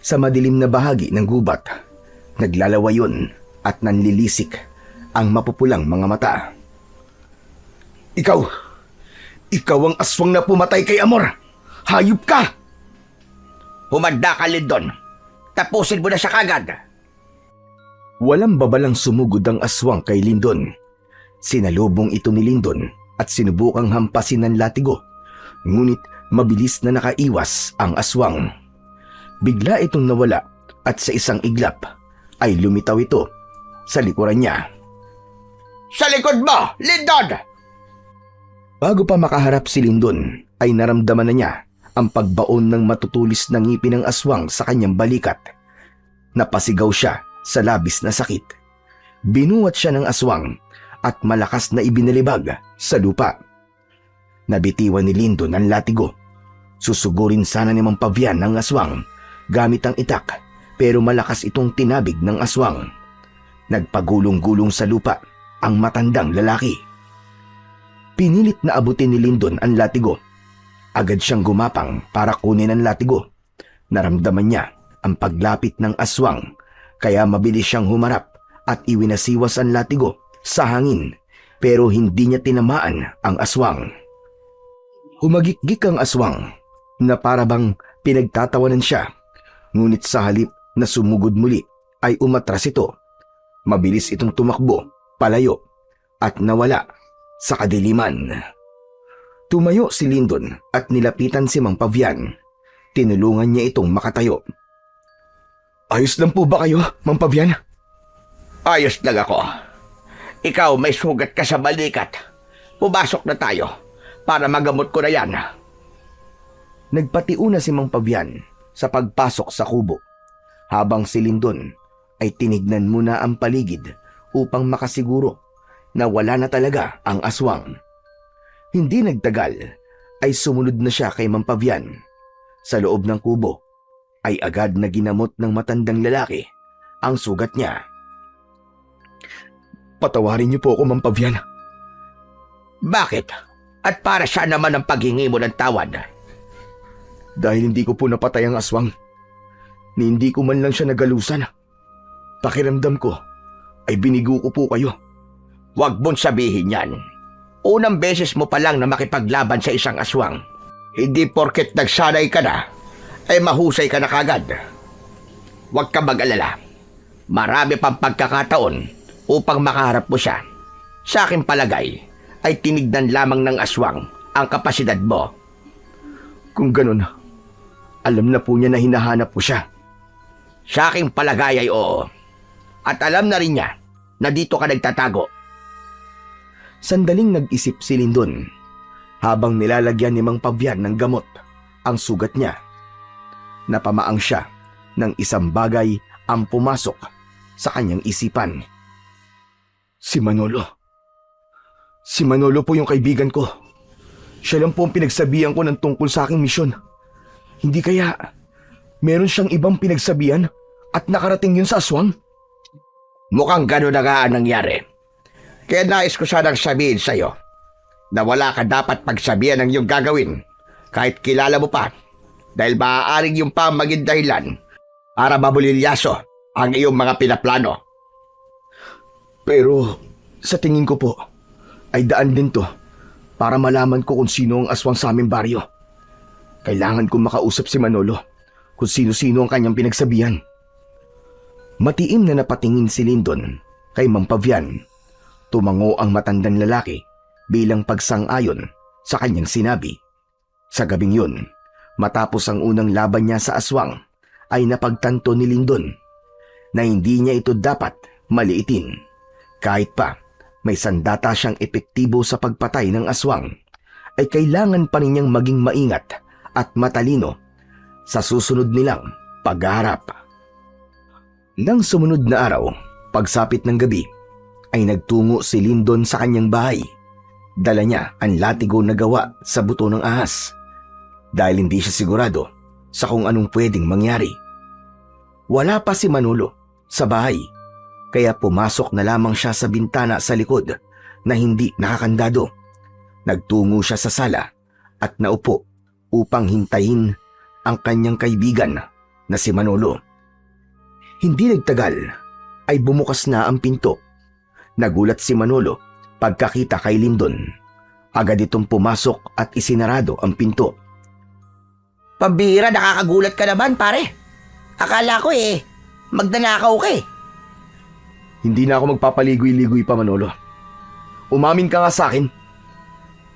sa madilim na bahagi ng gubat. Naglalawayon at nanlilisik ang mapupulang mga mata. Ikaw ang aswang na pumatay kay Amor! Hayop ka! Humanda ka, Lindon. Tapusin mo na siya kagad. Walang babalang sumugod ang aswang kay Lindon. Sinalubong ito ni Lindon at sinubukang hampasin ng latigo. Ngunit Mabilis na nakaiwas ang aswang. Bigla itong nawala at sa isang iglap ay lumitaw ito sa likuran niya. Sa likod mo, Lindon! Bago pa makaharap si Lindon ay naramdaman na niya ang pagbaon ng matutulis na ngipin ng aswang sa kanyang balikat. Napasigaw siya sa labis na sakit. Binuwat siya ng aswang at malakas na ibinalibag sa lupa. Nabitiwan ni Lindon ang latigo. Susugurin sana ni Mang Pavian ng aswang gamit ang itak, pero malakas itong tinabig ng aswang. Nagpagulong-gulong sa lupa ang matandang lalaki. Pinilit na abutin ni Lindon ang latigo. Agad siyang gumapang para kunin ang latigo. Naramdaman niya ang paglapit ng aswang, kaya mabilis siyang humarap at iwinasiwas ang latigo sa hangin, pero hindi niya tinamaan ang aswang. Humagikgik ang aswang na parabang pinagtatawanan siya, ngunit sa halip na sumugod muli ay umatras ito. Mabilis itong tumakbo, palayo, at nawala sa kadiliman. Tumayo si Lindon at nilapitan si Mang Pavian. Tinulungan niya itong makatayo. Ayos lang po ba kayo, Mang Pavian? Ayos lang ako. Ikaw may sugat ka sa balikat. Pumasok na tayo para magamot ko na yan. Nagpatiuna si Mang Pavian sa pagpasok sa kubo, habang si Lindon ay tinignan muna ang paligid upang makasiguro na wala na talaga ang aswang. Hindi nagtagal ay sumunod na siya kay Mang Pavian. Sa loob ng kubo ay agad na ginamot ng matandang lalaki ang sugat niya. Patawarin niyo po ako, Mang Pavian. Bakit? At para saan naman ang paghingi mo ng tawad? Dahil hindi ko po napatay ang aswang, ni hindi ko man lang siya nagalusan. Pakiramdam ko ay binigo ko po kayo. Huwag mong sabihin yan. Unang beses mo pa lang na makipaglaban sa isang aswang. Hindi porket nagsanay ka na, ay mahusay ka na kagad. Huwag ka mag-alala. Marami pang pagkakataon upang makaharap mo siya. Sa aking palagay, ay tinignan lamang ng aswang ang kapasidad mo. Kung ganun, alam na po niya na hinahanap ko siya. Sa aking palagay ay oo. At alam na rin niya na dito ka nagtatago. Sandaling nag-isip si Lindon habang nilalagyan ni Mang Pavian ng gamot ang sugat niya. Napamaang siya ng isang bagay ang pumasok sa kanyang isipan. Si Manolo. Si Manolo po yung kaibigan ko. Siya lang po ang pinagsabihan ko ng tungkol sa aking misyon. Hindi kaya meron siyang ibang pinagsabihan at nakarating yun sa aswang? Mukhang gano'n na nga ang nangyari. Kaya nais ko sanang sabihin sa'yo na wala ka dapat pagsabihan ng iyong gagawin kahit kilala mo pa, dahil maaaring yung pa maging dahilan para mabulilyaso ang iyong mga pinaplano. Pero sa tingin ko po ay daan din to para malaman ko kung sino ang aswang sa aming baryo. Kailangan kong makausap si Manolo kung sino-sino ang kanyang pinagsabihan. Matiim na napatingin si Lindon kay Mang Pavian. Tumango ang matandang lalaki bilang pagsang-ayon sa kanyang sinabi. Sa gabing yun, matapos ang unang laban niya sa aswang, ay napagtanto ni Lindon na hindi niya ito dapat maliitin. Kahit pa may sandata siyang epektibo sa pagpatay ng aswang, ay kailangan pa rin niyang maging maingat at matalino sa susunod nilang paghaharap. Nang sumunod na araw, pagsapit ng gabi, ay nagtungo si Lindon sa kanyang bahay. Dala niya ang latigo na gawa sa buto ng ahas dahil hindi siya sigurado sa kung anong pwedeng mangyari. Wala pa si Manolo sa bahay, kaya pumasok na lamang siya sa bintana sa likod na hindi nakakandado. Nagtungo siya sa sala at naupo upang hintayin ang kanyang kaibigan na si Manolo. Hindi nagtagal ay bumukas na ang pinto. Nagulat si Manolo pagkakita kay Lindon. Agad itong pumasok at isinarado ang pinto. Pambihira, nakakagulat ka naman, pare. Akala ko magnanakaw ka eh. Hindi na ako magpapaligoy-ligoy pa, Manolo. Umamin ka nga sa akin.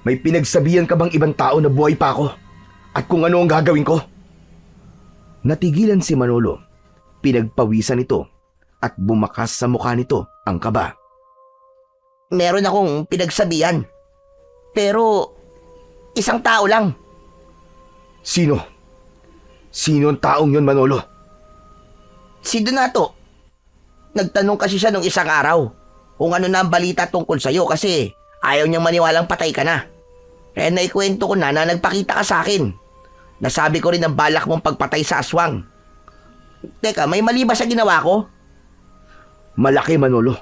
May pinagsabihan ka bang ibang tao na buhay pa ako At kung ano ang gagawin ko? Natigilan si Manolo. Pinagpawisan ito at bumakas sa mukha nito ang kaba. Meron akong pinagsabihan. Pero, isang tao lang. Sino? Sino ang taong yun, Manolo? Si Donato. Nagtanong kasi siya nung isang araw kung ano na ang balita tungkol sa'yo kasi ayaw niyang maniwalang patay ka na. Kaya naikwento ko na nagpakita ka sa akin. Nasabi ko rin ang balak mong pagpatay sa aswang. Teka, may mali ba sa ginawa ko? Malaki, Manolo.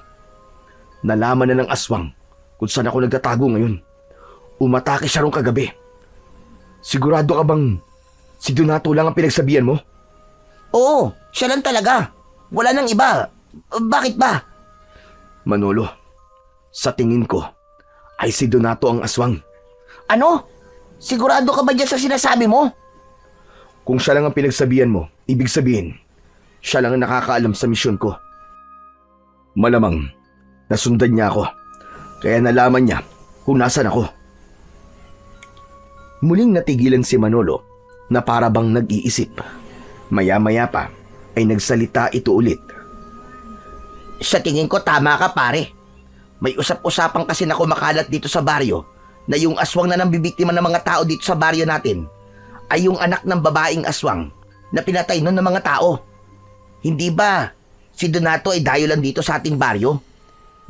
Nalaman na ng aswang kung saan ako nagtatago ngayon. Umatake siya rong kagabi. Sigurado ka bang si Donato lang ang pinagsabihan mo? Oo, siya lang talaga. Wala nang iba. Bakit ba? Manolo, sa tingin ko ay si Donato ang aswang. Ano? Sigurado ka ba dyan sa sinasabi mo? Kung siya lang ang pinagsabihan mo, ibig sabihin, siya lang ang nakakaalam sa misyon ko. Malamang, nasundan niya ako, kaya nalaman niya kung nasan ako. Muling natigilan si Manolo na para bang nag-iisip. Maya-maya pa ay nagsalita ito ulit. Sa tingin ko tama ka pare. May usap-usapan kasi na kumakalat dito sa baryo na yung aswang na nambibiktima ng mga tao dito sa baryo natin ay yung anak ng babaeng aswang na pinatay nun ng mga tao. Hindi ba si Donato ay dayo lang dito sa ating baryo?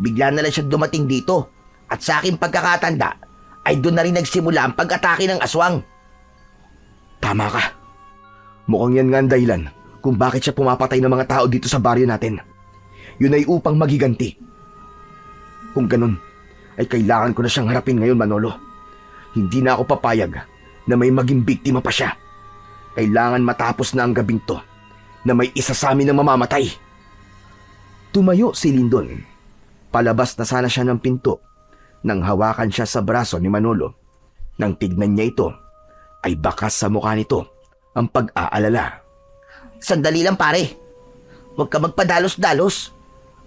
Bigla na lang siya dumating dito at sa aking pagkakatanda ay doon na rin nagsimula ang pag-atake ng aswang. Tama ka. Mukhang yan nga ang dahilan kung bakit siya pumapatay ng mga tao dito sa baryo natin. Yun ay upang magiganti. Kung ganun, ay kailangan ko na siyang harapin ngayon, Manolo. Hindi na ako papayag na may maging biktima pa siya. Kailangan matapos na ang gabing to na may isa sa amin na mamamatay. Tumayo si Lindon. Palabas na sana siya ng pinto nang hawakan siya sa braso ni Manolo. Nang tignan niya ito, ay bakas sa mukha nito ang pag-aalala. Sandali lang pare. Huwag ka magpadalos-dalos.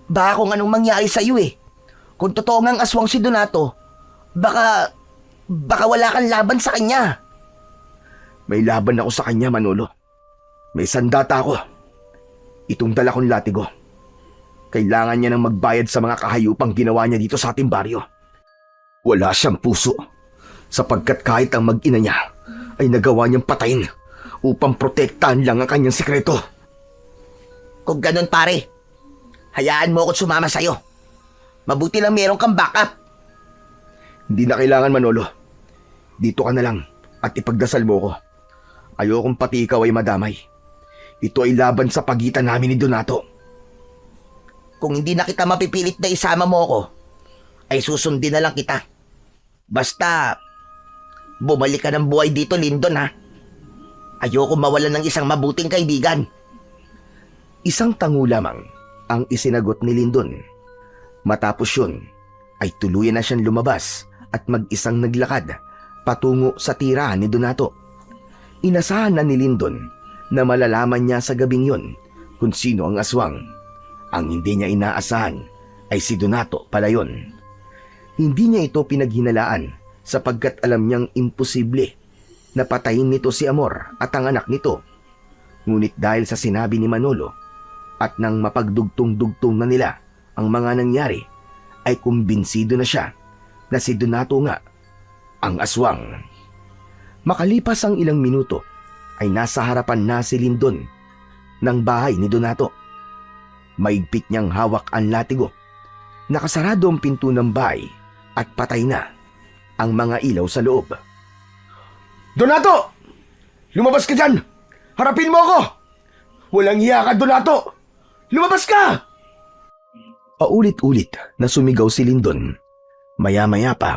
Baka kung anong mangyari sa iyo eh. Kung totoo ngang aswang si Donato, baka wala kang laban sa kanya. May laban ako sa kanya, Manolo. May sandata ako. Itong dala kong latigo. Kailangan niya nang magbayad sa mga kahayupang ginawa niya dito sa ating baryo. Wala siyang puso, sapagkat kahit ang mag-ina niya ay nagawa niyang patayin upang protektahan lang ang kanyang sikreto. Kung ganun pare, hayaan mo ako sumama sa'yo. Mabuti lang meron kang backup. Hindi na kailangan, Manolo. Dito ka na lang at ipagdasal mo ko. Ayokong pati ikaw ay madamay. Ito ay laban sa pagitan namin ni Donato. Kung hindi na kita mapipilit na isama mo ako, ay susundin na lang kita. Basta, bumalik ka ng buhay dito, Lindon ha. Ayoko mawalan ng isang mabuting kaibigan. Isang tango lamang ang isinagot ni Lindon. Matapos yun, ay tuluyan na siyang lumabas at mag-isang naglakad patungo sa tirahan ni Donato. Inasahan na ni Lindon na malalaman niya sa gabing yun kung sino ang aswang. Ang hindi niya inaasahan ay si Donato pala yun. Hindi niya ito pinaghinalaan sapagkat alam niyang imposible na patayin nito si Amor at ang anak nito. Ngunit dahil sa sinabi ni Manolo at nang mapagdugtong-dugtong na nila ang mga nangyari, ay kumbinsido na siya na si Donato nga ang aswang. Makalipas ang ilang minuto, ay nasa harapan na si Lindon ng bahay ni Donato. Maigpit niyang hawak ang latigo. Nakasarado ang pinto ng bahay at patay na ang mga ilaw sa loob. Donato! Lumabas ka dyan! Harapin mo ako! Walang hiya ka, Donato! Lumabas ka! Paulit-ulit na sumigaw si Lindon. Maya-maya pa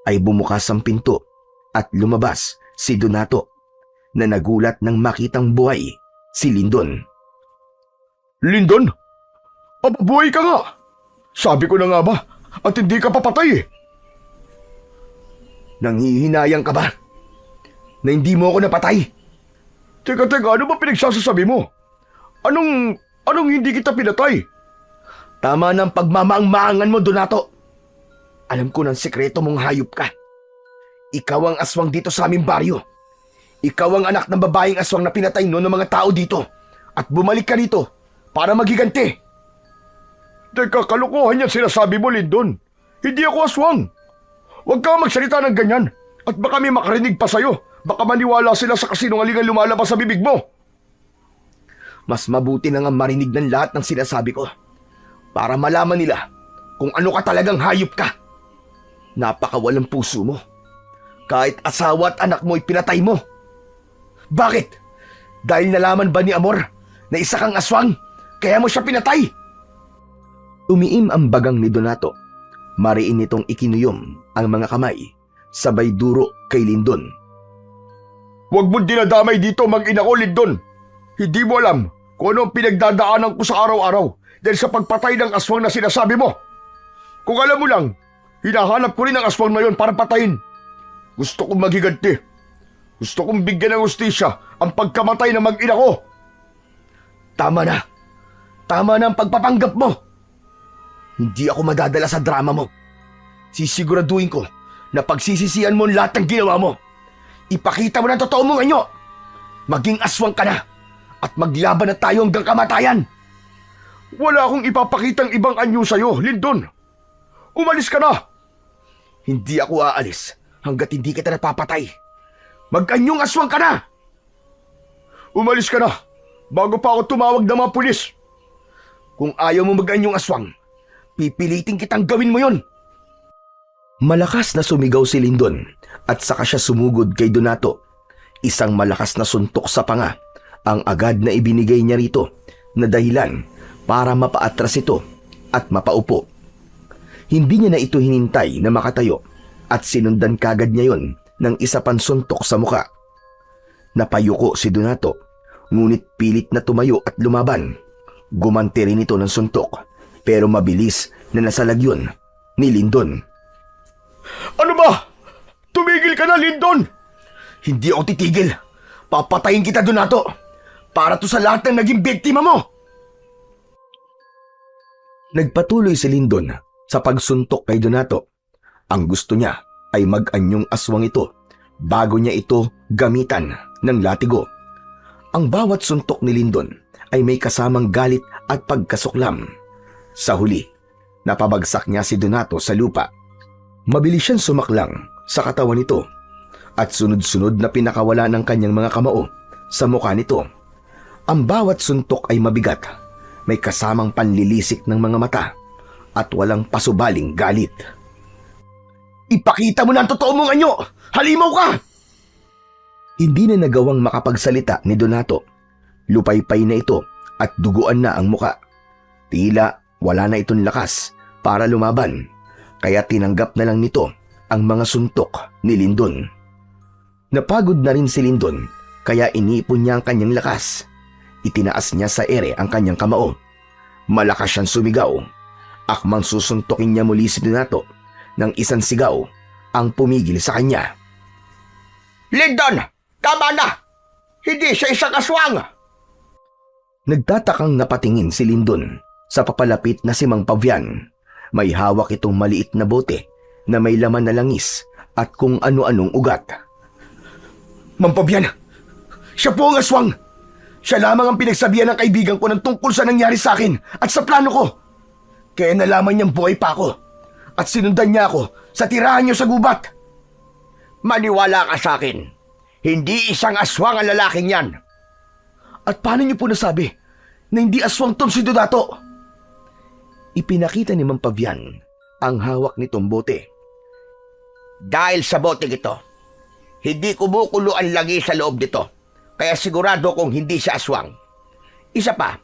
ay bumukas ang pinto at lumabas si Donato na nagulat nang makitang buhay si Lindon. Lindon? Papabuhay ka nga! Sabi ko na nga ba at hindi ka papatay eh. Nanghihinayang ka ba? Na hindi mo ako napatay? Teka, ano ba pinagsasasabi mo? Anong hindi kita pinatay? Tama ng pagmamaang-maangan mo, Donato. Alam ko ng sekreto mong hayop ka. Ikaw ang aswang dito sa aming baryo. Ikaw ang anak ng babaeng aswang na pinatay noon ng mga tao dito at bumalik ka rito para magiganti. Teka, kalokohan yan sinasabi mo, Lindon. Hindi ako aswang. Huwag kang magsalita ng ganyan at baka may makarinig pa sa'yo. Baka maniwala sila sa kasinungalingan lumalabas sa bibig mo. Mas mabuti na nga marinig ng lahat ng sinasabi ko para malaman nila kung ano ka talagang hayop ka. Napakawalang puso mo. Kahit asawa at anak mo pinatay mo. Bakit? Dahil nalaman ba ni Amor na isa kang aswang kaya mo siya pinatay? Umiim ang bagang ni Donato. Mariin nitong ikinuyom ang mga kamay, sabay duro kay Lindon. Huwag mo dinadamay dito, mag-ina ko, Lindon. Hindi mo alam kung ano ang pinagdadaanan ko sa araw-araw dahil sa pagpatay ng aswang na sinasabi mo. Kung alam mo lang, hinahanap ko rin ang aswang na yon para patayin. Gusto kong maghiganti. Gusto kong bigyan ng hustisya ang pagkamatay ng mag-ina ko. Tama na. Tama na ang pagpapanggap mo. Hindi ako madadala sa drama mo. Sisiguraduhin ko na pagsisisihan mo ang lahat ng ginawa mo. Ipakita mo na ang totoo mong anyo. Maging aswang ka na at maglaban na tayo hanggang kamatayan. Wala akong ipapakitang ibang anyo sa'yo, Lindon. Umalis ka na. Hindi ako aalis hanggat hindi kita napapatay. Mag-anyong aswang ka na. Umalis ka na bago pa ako tumawag ng mga pulis. Kung ayaw mo mag-anyong aswang, pipilitin kitang gawin mo yon. Malakas na sumigaw si Lindon at saka siya sumugod kay Donato. Isang malakas na suntok sa panga ang agad na ibinigay niya rito na dahilan para mapaatras ito at mapaupo. Hindi niya na ito hinintay na makatayo at sinundan kagad niya yon ng isa pang suntok sa muka. Napayuko si Donato, ngunit pilit na tumayo at lumaban. Gumanti rin ito ng suntok, pero mabilis na nasalag yun ni Lindon. Ano ba? Tumigil ka na, Lindon! Hindi ako titigil. Papatayin kita, Donato, para to sa lahat ng naging biktima mo. Nagpatuloy si Lindon sa pagsuntok kay Donato. Ang gusto niya ay mag-anyong aswang ito bago niya ito gamitan ng latigo. Ang bawat suntok ni Lindon ay may kasamang galit at pagkasuklam. Sa huli, napabagsak niya si Donato sa lupa. Mabilis siyang sumaklang sa katawan nito at sunod-sunod na pinakawala ng kanyang mga kamao sa mukha nito. Ang bawat suntok ay mabigat, may kasamang panlilisik ng mga mata at walang pasubaling galit. Ipakita mo na ang totoo mong anyo! Halimaw ka! Hindi na nagawang makapagsalita ni Donato. Lupaypay na ito at duguan na ang muka. Tila wala na itong lakas para lumaban, kaya tinanggap na lang nito ang mga suntok ni Lindon. Napagod na rin si Lindon, kaya inipon niya ang kanyang lakas. Itinaas niya sa ere ang kanyang kamao. Malakas siyang sumigaw. Akmang susuntokin niya muli si Donato nang isang sigaw ang pumigil sa kanya. Lindon! Tama na! Hindi siya isang aswang! Nagtatakang napatingin si Lindon sa papalapit na si Mang Pavian. May hawak itong maliit na bote na may laman na langis at kung ano-anong ugat. Mang Pavian! Siya po ang aswang! Siya lamang ang pinagsabihan ng kaibigan ko ng tungkol sa nangyari sa akin at sa plano ko. Kaya nalaman niyang buhay pa ako at sinundan niya ako sa tirahan niyo sa gubat. Maniwala ka sa akin. Hindi isang aswang ang lalaking yan. At paano niyo po nasabi na hindi aswang tong si Donato? Ipinakita ni Mang Pavian ang hawak nitong bote. Dahil sa bote ito, hindi kumukulo ang lagi sa loob nito. Kaya sigurado kong hindi siya aswang. Isa pa,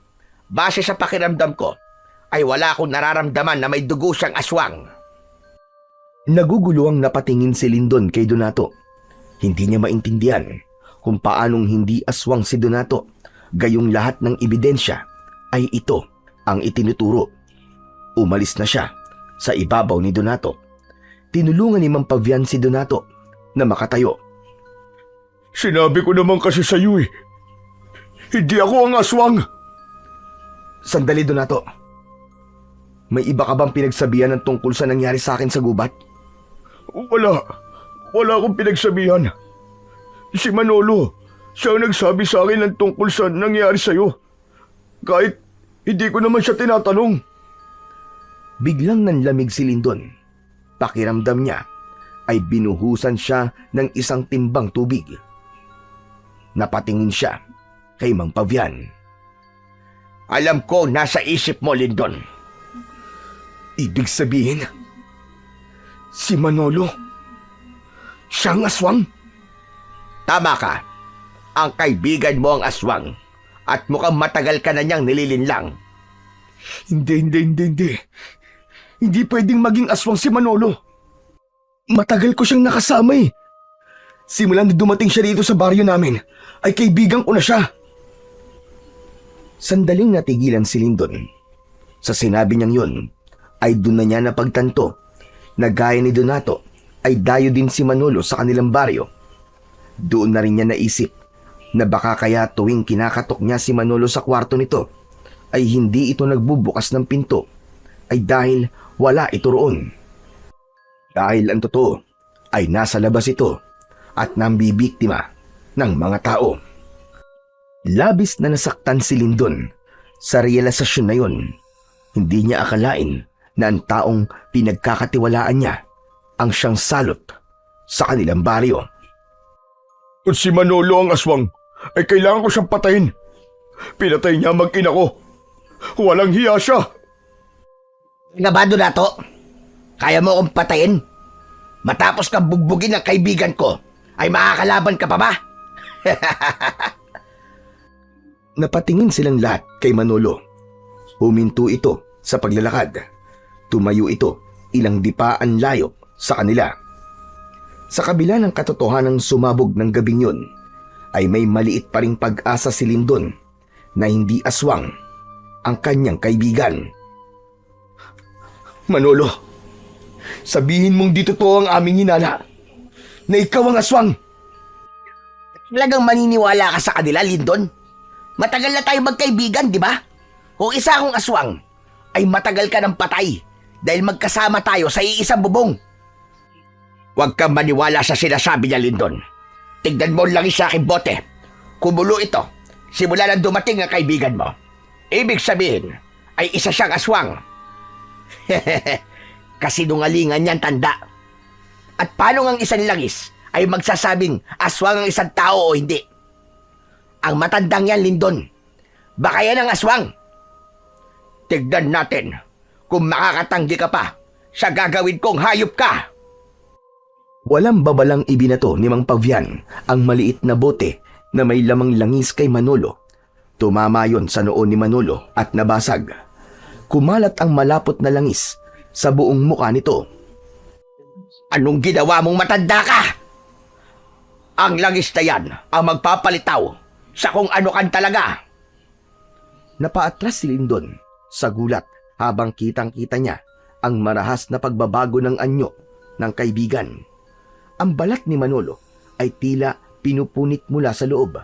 base sa pakiramdam ko, ay wala akong nararamdaman na may dugo siyang aswang. Naguguluhang napatingin si Lindon kay Donato. Hindi niya maintindihan kung paanong hindi aswang si Donato, gayong lahat ng ebidensya ay ito ang itinuturo. Umalis na siya sa ibabaw ni Donato. Tinulungan ni Mang Pavian si Donato na makatayo. Sinabi ko naman kasi sa iyo eh. Hindi ako ang aswang. Sandali, Donato. May iba ka bang pinagsabihan ng tungkol sa nangyari sa akin sa gubat? Wala. Wala akong pinagsabihan. Si Manolo, siya ang nagsabi sa akin ng tungkol sa nangyari sa'yo. Kahit hindi ko naman siya tinatanong. Biglang nanlamig si Lindon. Pakiramdam niya ay binuhusan siya ng isang timbang tubig. Napatingin siya kay Mang Pavian. Alam ko nasa isip mo, Lindon. Ibig sabihin, si Manolo, siyang aswang? Tama ka. Ang kaibigan mo ang aswang at mukhang matagal ka na niyang nililinlang. Hindi. Hindi pwedeng maging aswang si Manolo. Matagal ko siyang nakasama eh. Simula na dumating siya dito sa baryo namin, ay kaibigan ko na siya. Sandaling natigilan si Lindon. Sa sinabi niyang yun, ay doon na niya napagtanto na gaya ni Donato ay dayo din si Manolo sa kanilang baryo. Doon na rin niya naisip na baka kaya tuwing kinakatok niya si Manolo sa kwarto nito ay hindi ito nagbubukas ng pinto ay dahil wala ito roon. Dahil ang totoo ay nasa labas ito at nambibiktima ng mga tao. Labis na nasaktan si Lindon sa realisasyon na yun. Hindi niya akalain na ang taong pinagkakatiwalaan niya ang siyang salot sa kanilang baryo. Kung si Manolo ang aswang, ay kailangan ko siyang patayin. Pinatay niya ang mag-ina ko. Walang hiya siya. Nga ba, Donato? Kaya mo akong patayin? Matapos kang bugbugin ng kaibigan ko, ay makakalaban ka pa ba? Napatingin silang lahat kay Manolo. Huminto ito sa paglalakad. Tumayo ito ilang dipaan layo sa kanila. Sa kabila ng katotohanang sumabog ng gabing yun, ay may maliit pa ring pag-asa si Lindon na hindi aswang ang kanyang kaibigan. Manolo, sabihin mong di totoo ang aming hinala na ikaw ang aswang. Talagang maniniwala ka sa kanila, Lindon? Matagal na tayo magkaibigan, di ba? Kung isa akong aswang, ay matagal ka ng patay dahil magkasama tayo sa iisang bubong. Huwag kang maniwala sa sinasabi niya, Lindon. Tignan mo lang sa aking bote. Kumulo ito simula nang dumating ang kaibigan mo. Ibig sabihin ay isa siyang aswang. Kasinungalingan niyan, tanda. At paano ang isang langis ay magsasabing aswang ang isang tao o hindi? Ang matandang yan, Lindon. Baka yan ang aswang. Tignan natin kung makakatanggi ka pa sa gagawin kong hayop ka. Walang babalang ibinato ni Mang Pavian ang maliit na bote na may lamang langis kay Manolo. Tumama yon sa noo ni Manolo at nabasag. Kumalat ang malapot na langis sa buong muka nito. Anong ginawa mong matanda ka? Ang langis na yan ang magpapalitaw sa kung ano kan talaga. Napaatras si Lindon sa gulat habang kitang-kita niya ang marahas na pagbabago ng anyo ng kaibigan. Ang balat ni Manolo ay tila pinupunit mula sa loob.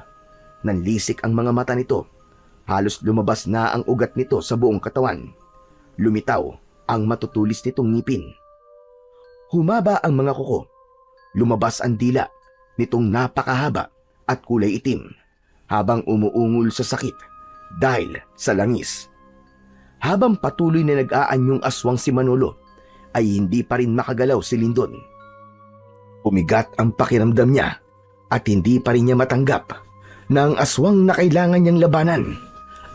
Nanlisik ang mga mata nito. Halos lumabas na ang ugat nito sa buong katawan. Lumitaw ang matutulis nitong ngipin. Humaba ang mga kuko. Lumabas ang dila nitong napakahaba at kulay itim habang umuungol sa sakit dahil sa langis. Habang patuloy na nag-aanyong aswang si Manolo, ay hindi pa rin makagalaw si Lindon. Umigat ang pakiramdam niya at hindi pa rin niya matanggap na ang aswang na kailangan niyang labanan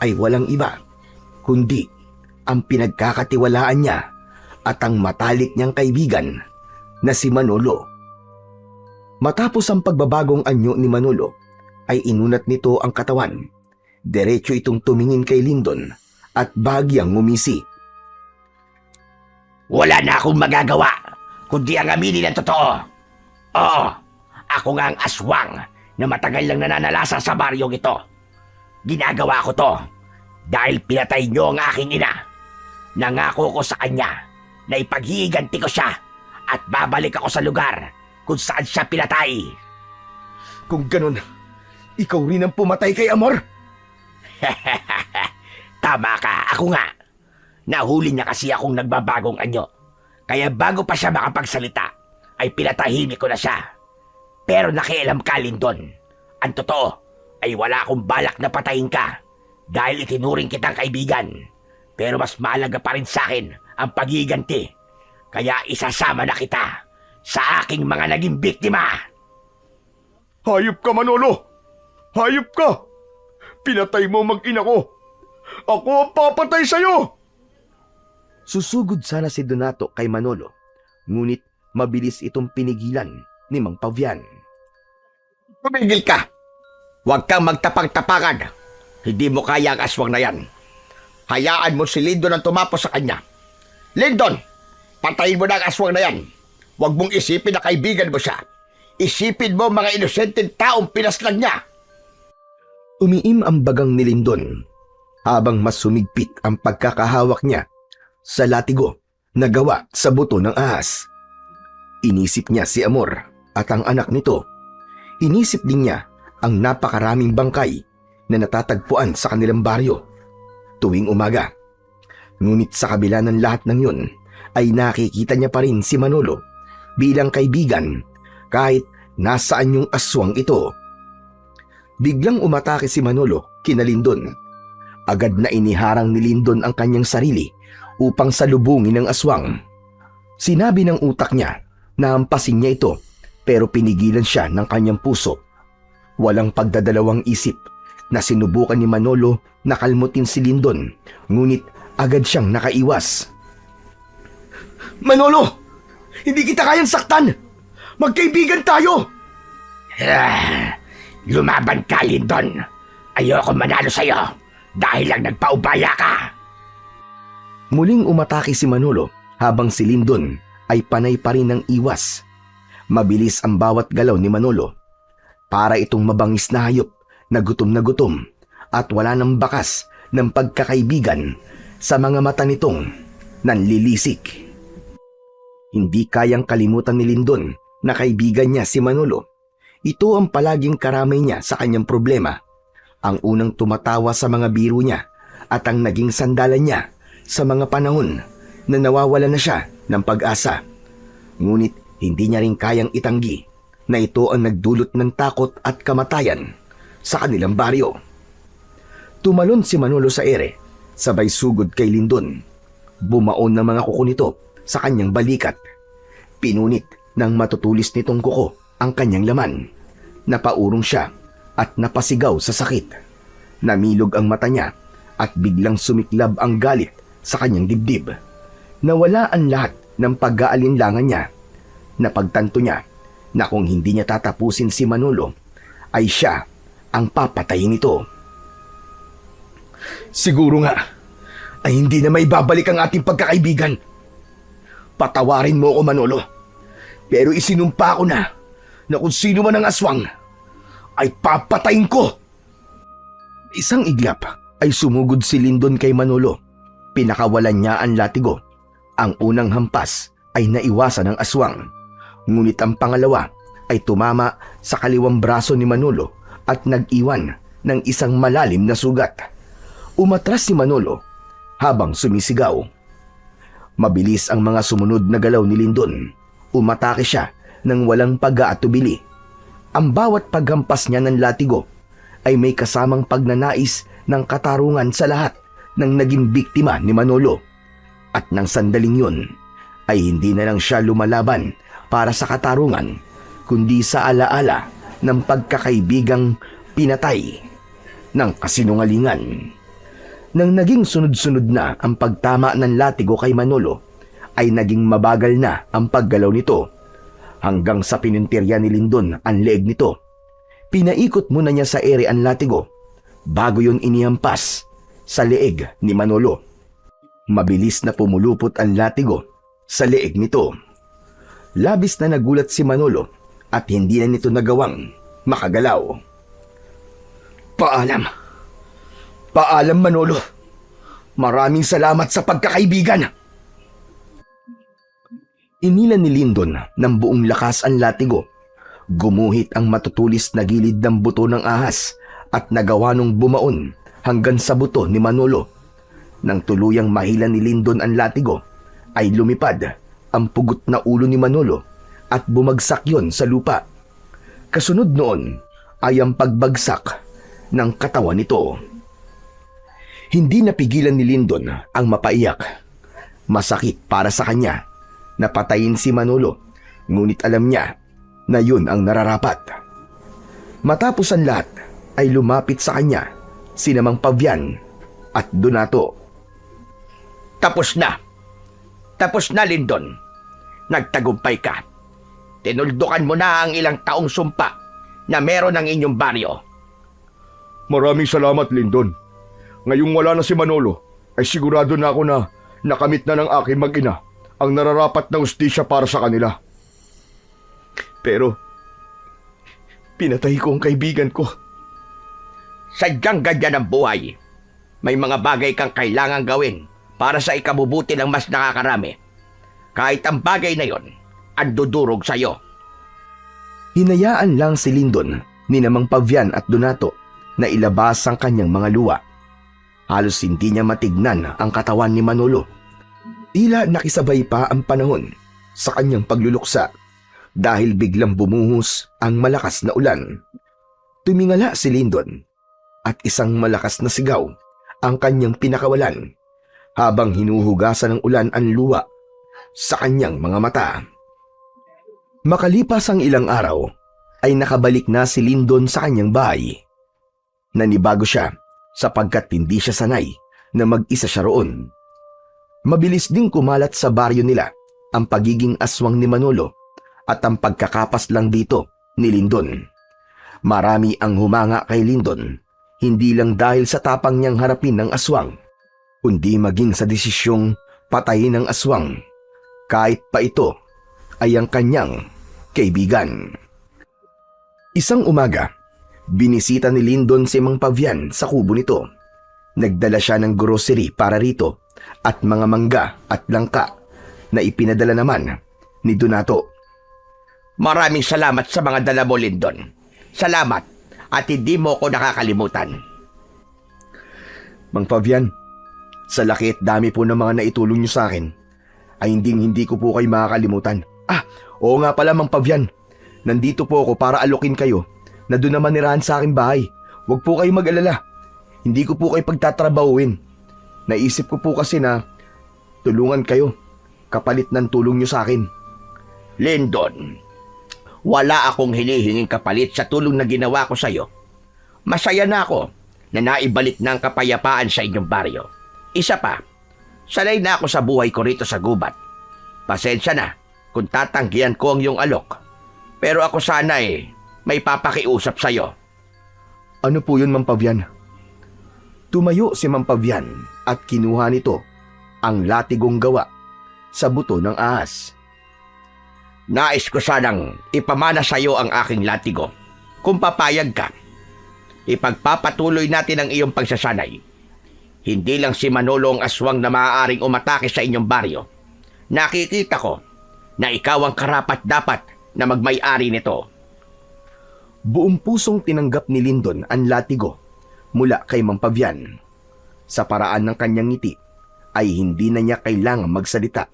ay walang iba kundi ang pinagkakatiwalaan niya at ang matalik niyang kaibigan na si Manolo. Matapos ang pagbabagong anyo ni Manolo, ay inunat nito ang katawan. Diretso itong tumingin kay Lindon at bahagyang ngumisi. Wala na akong magagawa kundi ang aminin ang totoo. Oo, ako nga ang aswang na matagal lang nananalasa sa baryong ito. Ginagawa ko to dahil pinatay niyo ang aking ina. Nangako ko sa kanya na ipaghihiganti ko siya at babalik ako sa lugar kung saan siya pinatay. Kung ganun, ikaw rin ang pumatay kay Amor? Tama ka, ako nga. Nahuli niya kasi akong nagbabagong anyo. Kaya bago pa siya makapagsalita, ay pinatahimik ko na siya. Pero nakialam ka, Lindon. Ang totoo ay wala akong balak na patayin ka dahil itinuring kitang kaibigan. Pero mas mahalaga pa rin sa akin ang pagiganti. Kaya isasama na kita sa aking mga naging biktima. Hayop ka, Manolo! Hayop ka! Pinatay mo mag-ina ko! Ako ang papatay sa'yo! Susugod sana si Donato kay Manolo, ngunit mabilis itong pinigilan ni Mang Pavian. Tumigil ka! Huwag kang magtapang-tapangan. Hindi mo kaya ang aswang na yan. Hayaan mo si Lindon ang tumapos sa kanya. Lindon! Patayin mo na ang aswang na yan. Huwag mong isipin na kaibigan mo siya. Isipin mo mga inosenteng taong pinaslang niya. Umiim ang bagang ni Lindon habang mas sumigpit ang pagkakahawak niya sa latigo na gawa sa buto ng ahas. Inisip niya si Amor at ang anak nito. Inisip din niya ang napakaraming bangkay na natatagpuan sa kanilang baryo tuwing umaga. Ngunit sa kabila ng lahat ng yun, ay nakikita niya pa rin si Manolo bilang kaibigan kahit nasaan yung aswang ito. Biglang umatake si Manolo kina Lindon. Agad na iniharang ni Lindon ang kanyang sarili upang salubungin ang aswang. Sinabi ng utak niya na hampasin niya ito pero pinigilan siya ng kanyang puso. Walang pagdadalawang isip na sinubukan ni Manolo na kalmutin si Lindon, ngunit agad siyang nakaiwas. Manolo! Hindi kita kayang saktan! Magkaibigan tayo! Lumaban ka, Lindon. Ayoko manalo sa'yo dahil lang nagpaubaya ka. Muling umatake si Manolo habang si Lindon ay panay pa rin ng iwas. Mabilis ang bawat galaw ni Manolo. Para itong mabangis na hayop na gutom at wala ng bakas ng pagkakaibigan sa mga mata nitong nanlilisik. Hindi kayang kalimutan ni Lindon na kaibigan niya si Manolo. Ito ang palaging karamay niya sa kanyang problema. Ang unang tumatawa sa mga biro niya at ang naging sandalan niya sa mga panahon na nawawala na siya ng pag-asa. Ngunit hindi niya rin kayang itanggi na ito ang nagdulot ng takot at kamatayan sa kanilang baryo. Tumalon si Manolo sa ere, sabay sugod kay Lindon. Bumaon ng mga kuko nito sa kanyang balikat. Pinunit ng matutulis nitong kuko ang kanyang laman. Napaurong siya at napasigaw sa sakit. Namilog ang mata niya at biglang sumiklab ang galit sa kanyang dibdib. Nawala ang lahat ng pag-aalinlangan niya. Napagtanto niya na kung hindi niya tatapusin si Manolo, ay siya ang papatayin nito. Siguro nga ay hindi na may babalik ang ating pagkakaibigan. Patawarin mo ako, Manolo. Pero isinumpa ko na kung sino man ang aswang ay papatayin ko. Isang iglap ay sumugod si Lindon kay Manolo. Pinakawalan niya ang latigo. Ang unang hampas ay naiwasan ng aswang. Ngunit ang pangalawa ay tumama sa kaliwang braso ni Manolo at nag-iwan ng isang malalim na sugat. Umatras si Manolo habang sumisigaw. Mabilis ang mga sumunod na galaw ni Lindon. Umatake siya ng walang pag-aatubili. Ang bawat paghampas niya ng latigo ay may kasamang pagnanais ng katarungan sa lahat ng naging biktima ni Manolo. At nang sandaling yun, ay hindi na lang siya lumalaban para sa katarungan, kundi sa alaala ng pagkakaibigang pinatay ng kasinungalingan. Nang naging sunod-sunod na ang pagtama ng latigo kay Manolo, ay naging mabagal na ang paggalaw nito hanggang sa pinintirya ni Lindon ang leeg nito. Pinaikot muna niya sa ere ang latigo bago yun inihampas sa leeg ni Manolo. Mabilis na pumulupot ang latigo sa leeg nito. Labis na nagulat si Manolo at hindi na nito nagawang makagalaw. Paalam. Paalam, Manolo. Maraming salamat sa pagkakaibigan. Inilan ni Lindon ng buong lakas ang latigo. Gumuhit ang matutulis na gilid ng buto ng ahas at nagawa nung bumaon hanggang sa buto ni Manolo. Nang tuluyang mahila ni Lindon ang latigo, ay lumipad ang pugot na ulo ni Manolo at bumagsak yon sa lupa. Kasunod noon ay ang pagbagsak ng katawan nito. Hindi napigilan ni Lyndon ang mapaiyak. Masakit para sa kanya na patayin si Manolo, ngunit alam niya na yun ang nararapat. Matapos ang lahat ay lumapit sa kanya sina Mang Pavian at Donato. Tapos na. Tapos na, Lyndon. Nagtagumpay ka. Tinuldukan mo na ang ilang taong sumpa na meron ng inyong baryo. Maraming salamat, Lyndon. Ngayong wala na si Manolo, ay sigurado na ako na nakamit na ng aking mag-ina ang nararapat na hustisya para sa kanila. Pero, pinatay ko ang kaibigan ko. Sadyang ganyan ang buhay. May mga bagay kang kailangang gawin para sa ikabubuti ng mas nakakarami. Kahit ang bagay na yon, ang dudurog sa'yo. Hinayaan lang si Lyndon ni Mang Pavian at Donato na ilabas ang kanyang mga luwa. Halos hindi niya matignan ang katawan ni Manolo. Tila nakisabay pa ang panahon sa kanyang pagluluksa dahil biglang bumuhos ang malakas na ulan. Tumingala si Lyndon at isang malakas na sigaw ang kanyang pinakawalan habang hinuhugasan ng ulan ang luwa sa kanyang mga mata. Makalipas ang ilang araw ay nakabalik na si Lyndon sa kanyang bahay. Nanibago siya sapagkat hindi siya sanay na mag-isa siya roon. Mabilis ding kumalat sa baryo nila ang pagiging aswang ni Manolo at ang pagkakapas lang dito ni Lyndon. Marami ang humanga kay Lyndon, hindi lang dahil sa tapang niyang harapin ng aswang, kundi maging sa desisyong patayin ng aswang, kahit pa ito ay ang kanyang kaibigan. Isang umaga, binisita ni Lyndon si Mang Pavian sa kubo nito. Nagdala siya ng grocery para rito at mga mangga at langka na ipinadala naman ni Donato. Maraming salamat sa mga dala mo, Lyndon. Salamat at hindi mo ko nakakalimutan. Mang Pavian, sa laki at dami po ng mga naitulong niyo sa akin, ay hindi ko po kayo makakalimutan. Oo nga pala, Mang Pavian. Nandito po ako para alokin kayo na doon naman nirahan sa aking bahay. Huwag po kayo mag-alala. Hindi ko po kayo pagtatrabahuin. Naisip ko po kasi na tulungan kayo kapalit ng tulong niyo sa akin. Lyndon, wala akong hinihinging kapalit sa tulong na ginawa ko sa'yo. Masaya na ako na naibalik ng kapayapaan sa inyong baryo. Isa pa, sanay na ako sa buhay ko rito sa gubat. Pasensya na kung tatanggihan ko ang iyong alok. Pero ako sana may papakiusap sa'yo. Ano po yun, Mang Pavian? Tumayo si Mang Pavian at kinuha nito ang latigong gawa sa buto ng ahas. Nais ko sanang ipamana sa'yo ang aking latigo. Kung papayag ka, ipagpapatuloy natin ang iyong pagsasanay. Hindi lang si Manolo ang aswang na maaaring umatake sa inyong baryo. Nakikita ko na ikaw ang karapat-dapat na magmay-ari nito. Buong pusong tinanggap ni Lyndon ang latigo mula kay Mang Pavian. Sa paraan ng kanyang ngiti ay hindi na niya kailangang magsalita.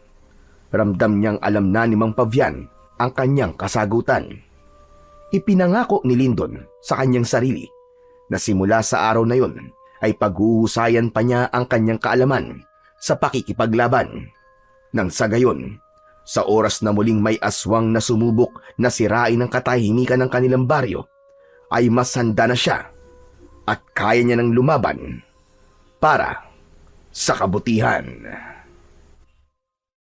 Ramdam niyang alam na ni Mang Pavian ang kanyang kasagutan. Ipinangako ni Lyndon sa kanyang sarili na simula sa araw na yun ay paghuhusayan pa niya ang kanyang kaalaman sa pakikipaglaban. Nang sa gayon, sa oras na muling may aswang na sumubok na sirain ang katahimikan ng kanilang baryo, ay mas handa na siya at kaya niya nang lumaban para sa kabutihan.